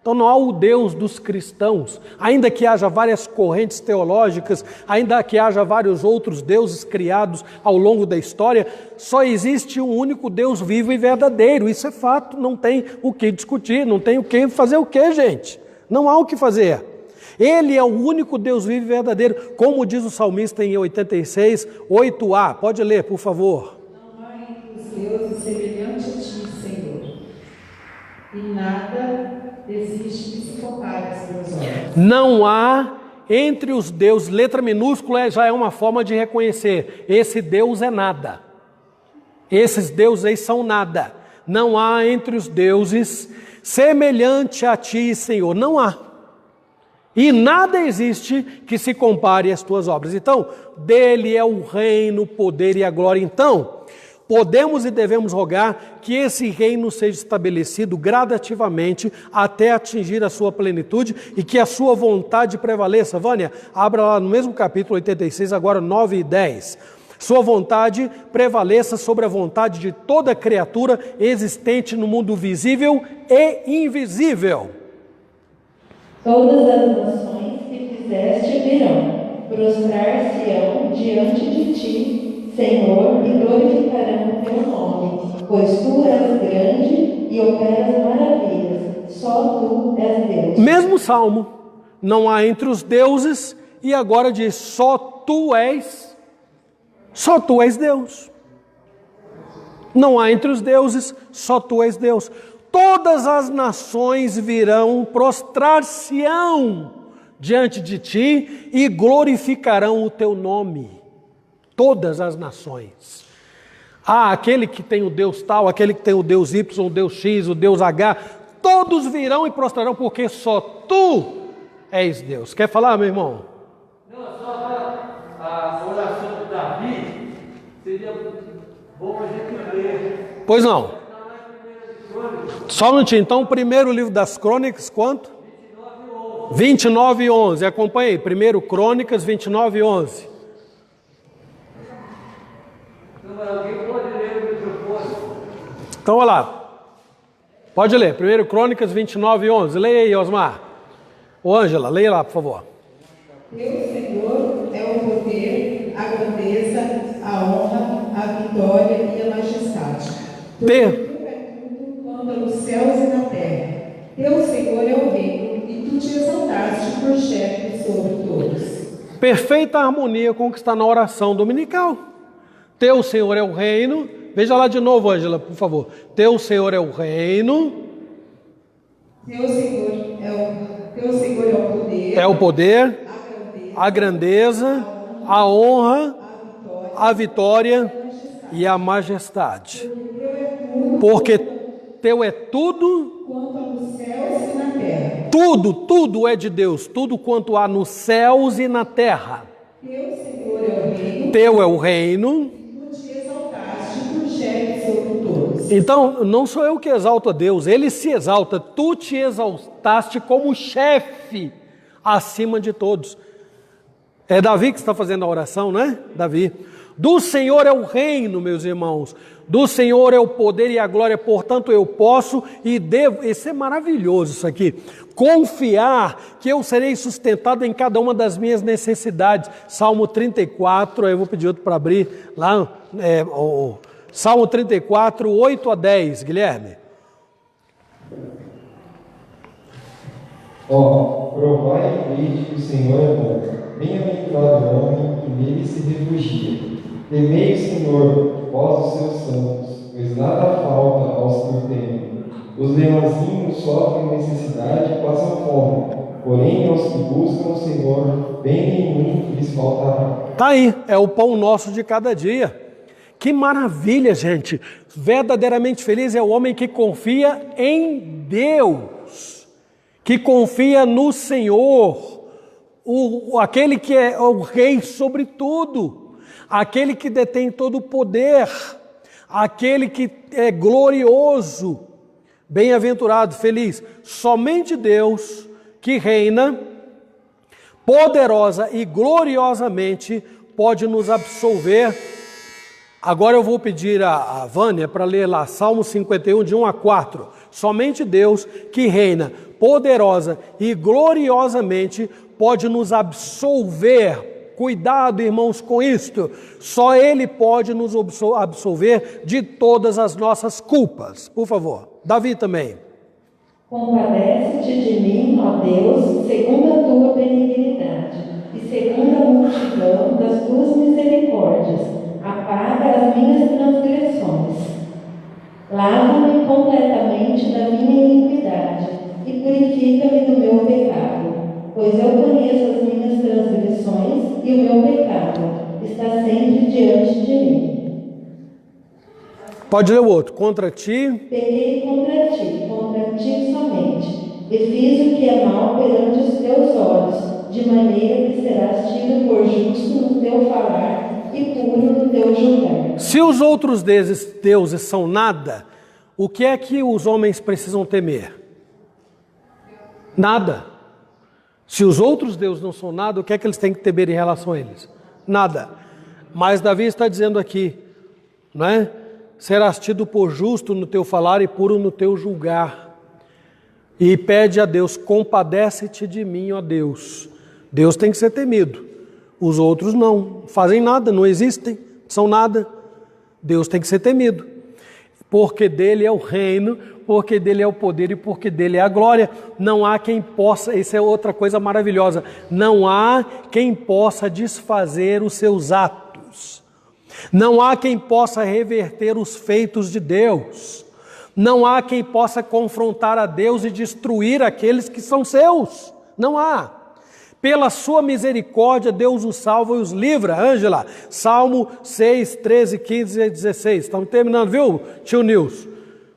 Então não há o Deus dos cristãos, ainda que haja várias correntes teológicas, ainda que haja vários outros deuses criados ao longo da história, só existe um único Deus vivo e verdadeiro, isso é fato, não tem o que discutir, não tem o que fazer o que, gente? Não há o que fazer. Ele é o único Deus vivo e verdadeiro, como diz o salmista em 86, 8a, pode ler, por favor. Não há entre os deuses semelhante a ti, Senhor, e nada existe que se compare aos teus olhos. Não há entre os deuses, letra minúscula já é uma forma de reconhecer, esse Deus é nada. Esses deuses aí são nada. Não há entre os deuses semelhante a ti, Senhor, não há. E nada existe que se compare às tuas obras. Então, dele é o reino, o poder e a glória. Então, podemos e devemos rogar que esse reino seja estabelecido gradativamente até atingir a sua plenitude e que a sua vontade prevaleça. Vânia, abra lá no mesmo capítulo 86, agora 9 e 10. Sua vontade prevaleça sobre a vontade de toda criatura existente no mundo visível e invisível. Todas as nações que fizeste virão, prostrar-se-ão diante de ti, Senhor, e glorificarão o teu nome, pois tu és grande e operas maravilhas, só tu és Deus. Mesmo salmo, não há entre os deuses, e agora diz, só tu és Deus. Não há entre os deuses, só tu és Deus. Todas as nações virão, prostrar-se-ão diante de ti e glorificarão o teu nome. Todas as nações. Ah, aquele que tem o Deus tal, aquele que tem o Deus Y, o Deus X, o Deus H, todos virão e prostrarão, porque só tu és Deus. Quer falar, meu irmão? Não, só a oração de Davi seria bom a gente ler. Pois não. Só um minutinho. Então, o primeiro livro das Crônicas, quanto? 29 e 11. Acompanhe aí. Primeiro Crônicas, 29 e 11. Então, olha lá. Pode ler. Primeiro Crônicas, 29 e 11. Leia aí, Osmar. Ô, Ângela, leia lá, por favor. Teu Senhor é o poder, a grandeza, a honra, a vitória e a majestade. Quanto nos céus e na terra. Teu Senhor é o reino, e tu te exaltaste por chefe sobre todos. Perfeita harmonia com o que está na oração dominical. Teu Senhor é o reino. Veja lá de novo, Ângela, por favor. Teu Senhor é o reino. Teu Senhor é o poder. É o poder, a grandeza, a honra, a vitória e a majestade. Porque teu é tudo, quanto há nos céus e na terra. Tudo é de Deus, tudo quanto há nos céus e na terra. Teu Senhor é o reino. Teu é o reino. Tu te exaltaste por chefe sobre todos. Então, não sou eu que exalto a Deus, Ele se exalta. Tu te exaltaste como chefe acima de todos. É Davi que está fazendo a oração, não é? Davi. Do Senhor é o reino, meus irmãos. Do Senhor é o poder e a glória, portanto eu posso e devo, isso é maravilhoso isso aqui, confiar que eu serei sustentado em cada uma das minhas necessidades. Salmo 34, eu vou pedir outro para abrir lá, Salmo 34, 8 a 10, Guilherme. Provai e vede que o Senhor é bom. Bem-aventurado o homem que nele se refugia. Temei o Senhor, vós os seus santos, pois nada falta aos que o temem. Os leãozinhos sofrem necessidade e passam fome, porém aos que buscam o Senhor, bem nenhum lhes faltará. Está aí, é o pão nosso de cada dia. Que maravilha, gente! Verdadeiramente feliz é o homem que confia em Deus. que confia no Senhor, aquele que é o rei sobre tudo, aquele que detém todo o poder, aquele que é glorioso, bem-aventurado, feliz. Somente Deus que reina poderosa e gloriosamente pode nos absolver. Agora eu vou pedir a Vânia para ler lá Salmo 51, de 1 a 4. Somente Deus que reina poderosa e gloriosamente pode nos absolver. Cuidado, irmãos, com isto. Só Ele pode nos absolver de todas as nossas culpas. Por favor. Davi também. Compadece-te de mim, ó Deus, segundo a tua benignidade, e segundo a multidão das tuas misericórdias, apaga as minhas transgressões. Lava-me completamente da minha iniquidade, e purifica-me do meu pecado, pois eu conheço as minhas transgressões, e o meu pecado está sempre diante de mim. Pode ler o outro. Contra ti. Pequei contra ti somente, e fiz o que é mal perante os teus olhos, de maneira que serás tido por justo no teu falar e puro no teu julgar. Se os outros deuses são nada, o que é que os homens precisam temer? Nada. Se os outros deuses não são nada, o que é que eles têm que temer em relação a eles? Nada. Mas Davi está dizendo aqui, não é? Serás tido por justo no teu falar e puro no teu julgar. E pede a Deus, compadece-te de mim, ó Deus. Deus tem que ser temido. Os outros não fazem nada, não existem, são nada. Deus tem que ser temido. Porque dele é o reino, porque dele é o poder e porque dele é a glória. Não há quem possa, isso é outra coisa maravilhosa, não há quem possa desfazer os seus atos. Não há quem possa reverter os feitos de Deus. Não há quem possa confrontar a Deus e destruir aqueles que são seus. Não há. Pela sua misericórdia, Deus os salva e os livra. Ângela, Salmo 6, 13, 15 e 16. Estamos terminando, viu, tio Nilson?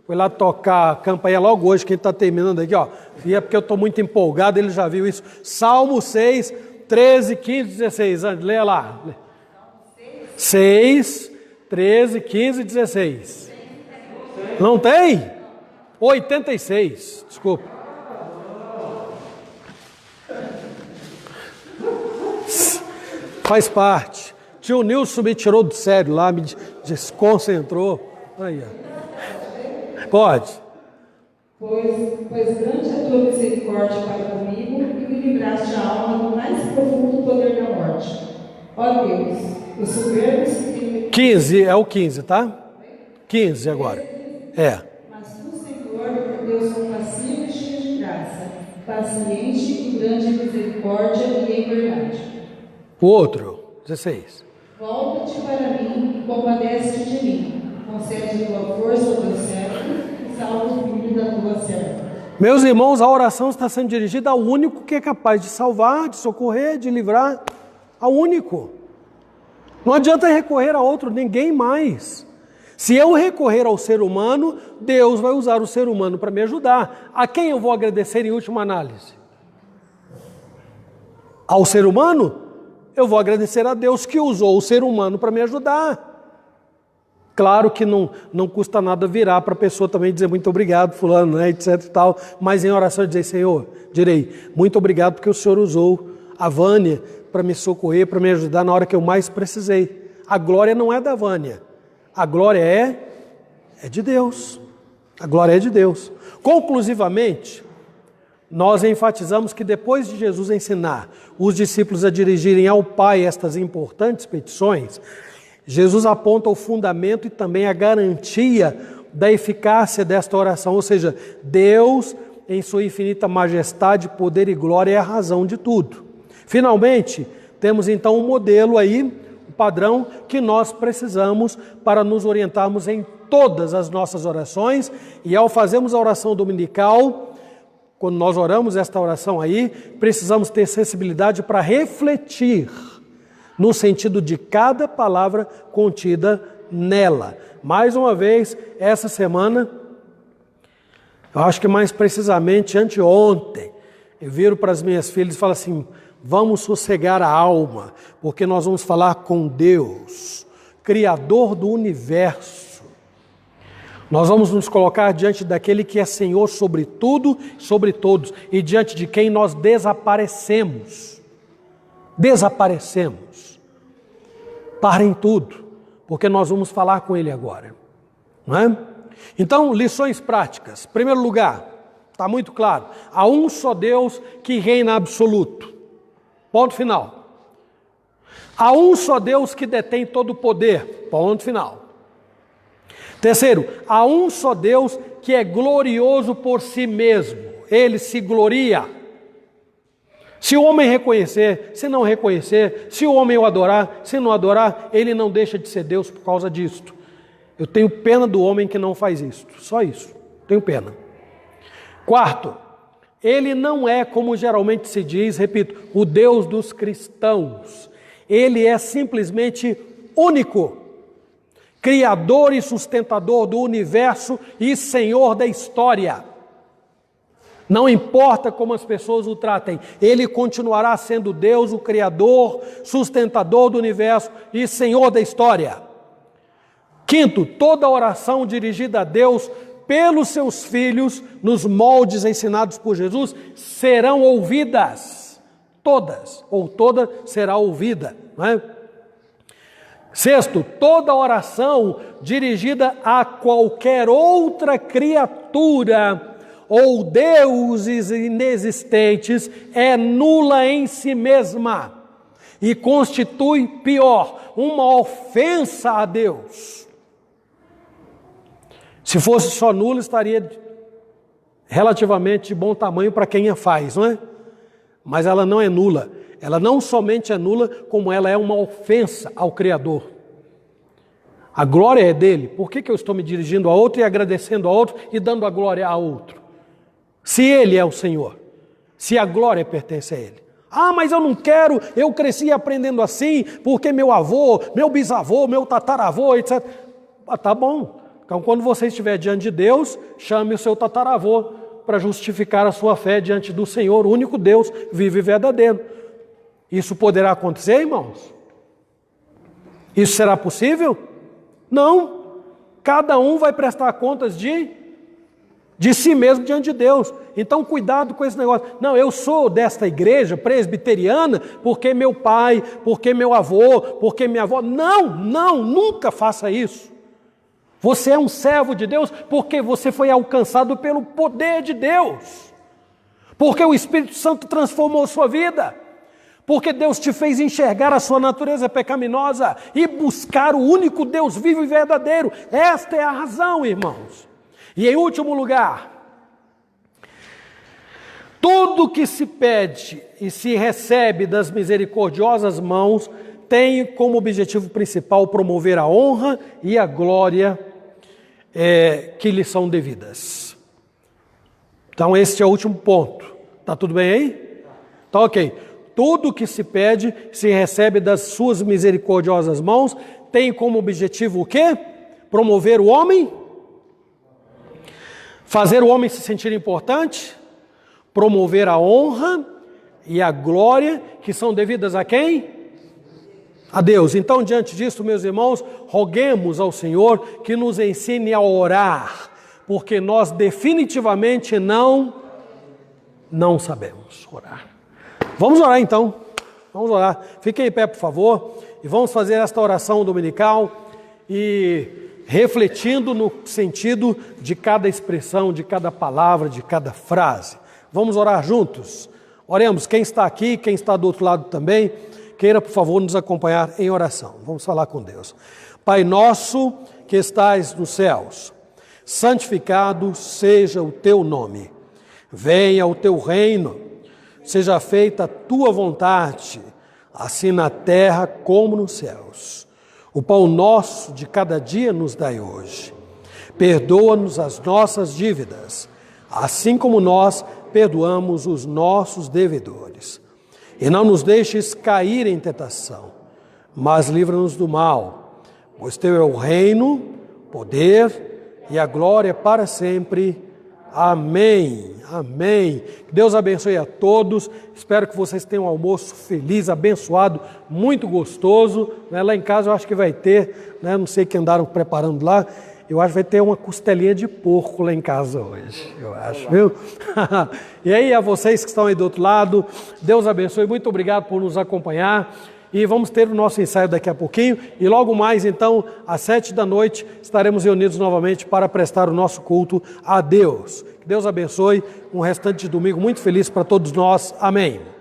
Foi lá tocar a campainha logo hoje, quem está terminando aqui, ó. E é porque eu estou muito empolgado, ele já viu isso. Salmo 6, 13, 15 e 16. Ângela, leia lá. 6, 13, 15 e 16. Não tem? 86, desculpa. Faz parte. Tio Nilson me tirou do sério lá, me desconcentrou. Aí, ó. Pode. Pois grande é a tua misericórdia para comigo e me livraste a alma do mais profundo poder da morte. Ó Deus, os soberbos que... 15, é o 15, tá? 15 agora. É. Mas tu, Senhor, é Deus compassivo e cheio de graça, paciente e grande em misericórdia e em verdade. O outro, 16. Volta-te para mim e compadece-te de mim. Concede a tua força ao teu servo e salva o filho da tua serva. Meus irmãos, a oração está sendo dirigida ao único que é capaz de salvar, de socorrer, de livrar. Ao único. Não adianta recorrer a outro, ninguém mais. Se eu recorrer ao ser humano, Deus vai usar o ser humano para me ajudar. A quem eu vou agradecer em última análise? Ao ser humano? Eu vou agradecer a Deus que usou o ser humano para me ajudar. Claro que não custa nada virar para a pessoa também dizer muito obrigado, fulano, né, etc e tal. Mas em oração dizer, Senhor, direi, muito obrigado porque o Senhor usou a Vânia para me socorrer, para me ajudar na hora que eu mais precisei. A glória não é da Vânia. A glória é de Deus. A glória é de Deus. Conclusivamente, nós enfatizamos que depois de Jesus ensinar os discípulos a dirigirem ao Pai estas importantes petições, Jesus aponta o fundamento e também a garantia da eficácia desta oração, ou seja, Deus, em sua infinita majestade, poder e glória, é a razão de tudo. Finalmente, temos então um modelo aí, um padrão que nós precisamos para nos orientarmos em todas as nossas orações, e ao fazermos a oração dominical, quando nós oramos esta oração aí, precisamos ter sensibilidade para refletir no sentido de cada palavra contida nela. Mais uma vez, essa semana, eu acho que mais precisamente anteontem, eu viro para as minhas filhas e falo assim, vamos sossegar a alma, porque nós vamos falar com Deus, Criador do universo. Nós vamos nos colocar diante daquele que é Senhor sobre tudo, sobre todos, e diante de quem nós desaparecemos. Desaparecemos. Parem tudo, porque nós vamos falar com Ele agora. Não é? Então, lições práticas. Em primeiro lugar, está muito claro, há um só Deus que reina absoluto. Ponto final. Há um só Deus que detém todo o poder. Ponto final. Terceiro, há um só Deus que é glorioso por si mesmo. Ele se gloria. Se o homem reconhecer, se não reconhecer, se o homem o adorar, se não adorar, ele não deixa de ser Deus por causa disto. Eu tenho pena do homem que não faz isto. Só isso. Tenho pena. Quarto, ele não é, como geralmente se diz, repito, o Deus dos cristãos. Ele é simplesmente único, Criador e sustentador do universo e Senhor da história. Não importa como as pessoas o tratem, Ele continuará sendo Deus, o Criador, sustentador do universo e Senhor da história. Quinto, toda oração dirigida a Deus pelos seus filhos, nos moldes ensinados por Jesus, serão ouvidas. Todas, ou toda será ouvida. Não é? Sexto, toda oração dirigida a qualquer outra criatura ou deuses inexistentes é nula em si mesma e constitui, pior, uma ofensa a Deus. Se fosse só nula, estaria relativamente de bom tamanho para quem a faz, não é? Mas ela não é nula. Ela não somente é nula, como ela é uma ofensa ao Criador. A glória é dele. Por que eu estou me dirigindo a outro e agradecendo a outro e dando a glória a outro? Se ele é o Senhor, se a glória pertence a ele. Ah, mas eu não quero, eu cresci aprendendo assim, porque meu avô, meu bisavô, meu tataravô, etc. Ah, tá bom. Então, quando você estiver diante de Deus, chame o seu tataravô para justificar a sua fé diante do Senhor, o único Deus vivo e verdadeiro. Isso poderá acontecer, irmãos? Isso será possível? Não. Cada um vai prestar contas de si mesmo diante de Deus. Então, cuidado com esse negócio. Não, eu sou desta igreja presbiteriana porque meu pai, porque meu avô, porque minha avó. Não, nunca faça isso. Você é um servo de Deus porque você foi alcançado pelo poder de Deus. Porque o Espírito Santo transformou sua vida. Porque Deus te fez enxergar a sua natureza pecaminosa e buscar o único Deus vivo e verdadeiro. Esta é a razão, irmãos. E em último lugar, tudo que se pede e se recebe das misericordiosas mãos tem como objetivo principal promover a honra e a glória que lhe são devidas. Então este é o último ponto. Está tudo bem aí? Tá ok. Tudo que se pede, se recebe das suas misericordiosas mãos, tem como objetivo o quê? Promover o homem? Fazer o homem se sentir importante? Promover a honra e a glória que são devidas a quem? A Deus. Então, diante disso, meus irmãos, roguemos ao Senhor que nos ensine a orar, porque nós definitivamente não sabemos orar. Vamos orar então, vamos orar. Fiquem em pé, por favor, e vamos fazer esta oração dominical e refletindo no sentido de cada expressão, de cada palavra, de cada frase. Vamos orar juntos? Oremos, quem está aqui, quem está do outro lado também, queira, por favor, nos acompanhar em oração. Vamos falar com Deus. Pai nosso que estais nos céus, santificado seja o teu nome. Venha o teu reino. Seja feita a tua vontade, assim na terra como nos céus. O pão nosso de cada dia nos dai hoje. Perdoa-nos as nossas dívidas, assim como nós perdoamos os nossos devedores. E não nos deixes cair em tentação, mas livra-nos do mal, pois teu é o reino, poder e a glória para sempre. Amém, amém. Que Deus abençoe a todos. Espero que vocês tenham um almoço feliz, abençoado, muito gostoso. Lá em casa eu acho que vai ter, não sei o que andaram preparando lá, eu acho que vai ter uma costelinha de porco lá em casa hoje, eu acho, viu? E aí, a vocês que estão aí do outro lado, Deus abençoe, muito obrigado por nos acompanhar. E vamos ter o nosso ensaio daqui a pouquinho. E logo mais, então, às 19h, estaremos reunidos novamente para prestar o nosso culto a Deus. Que Deus abençoe. Um restante de domingo muito feliz para todos nós. Amém.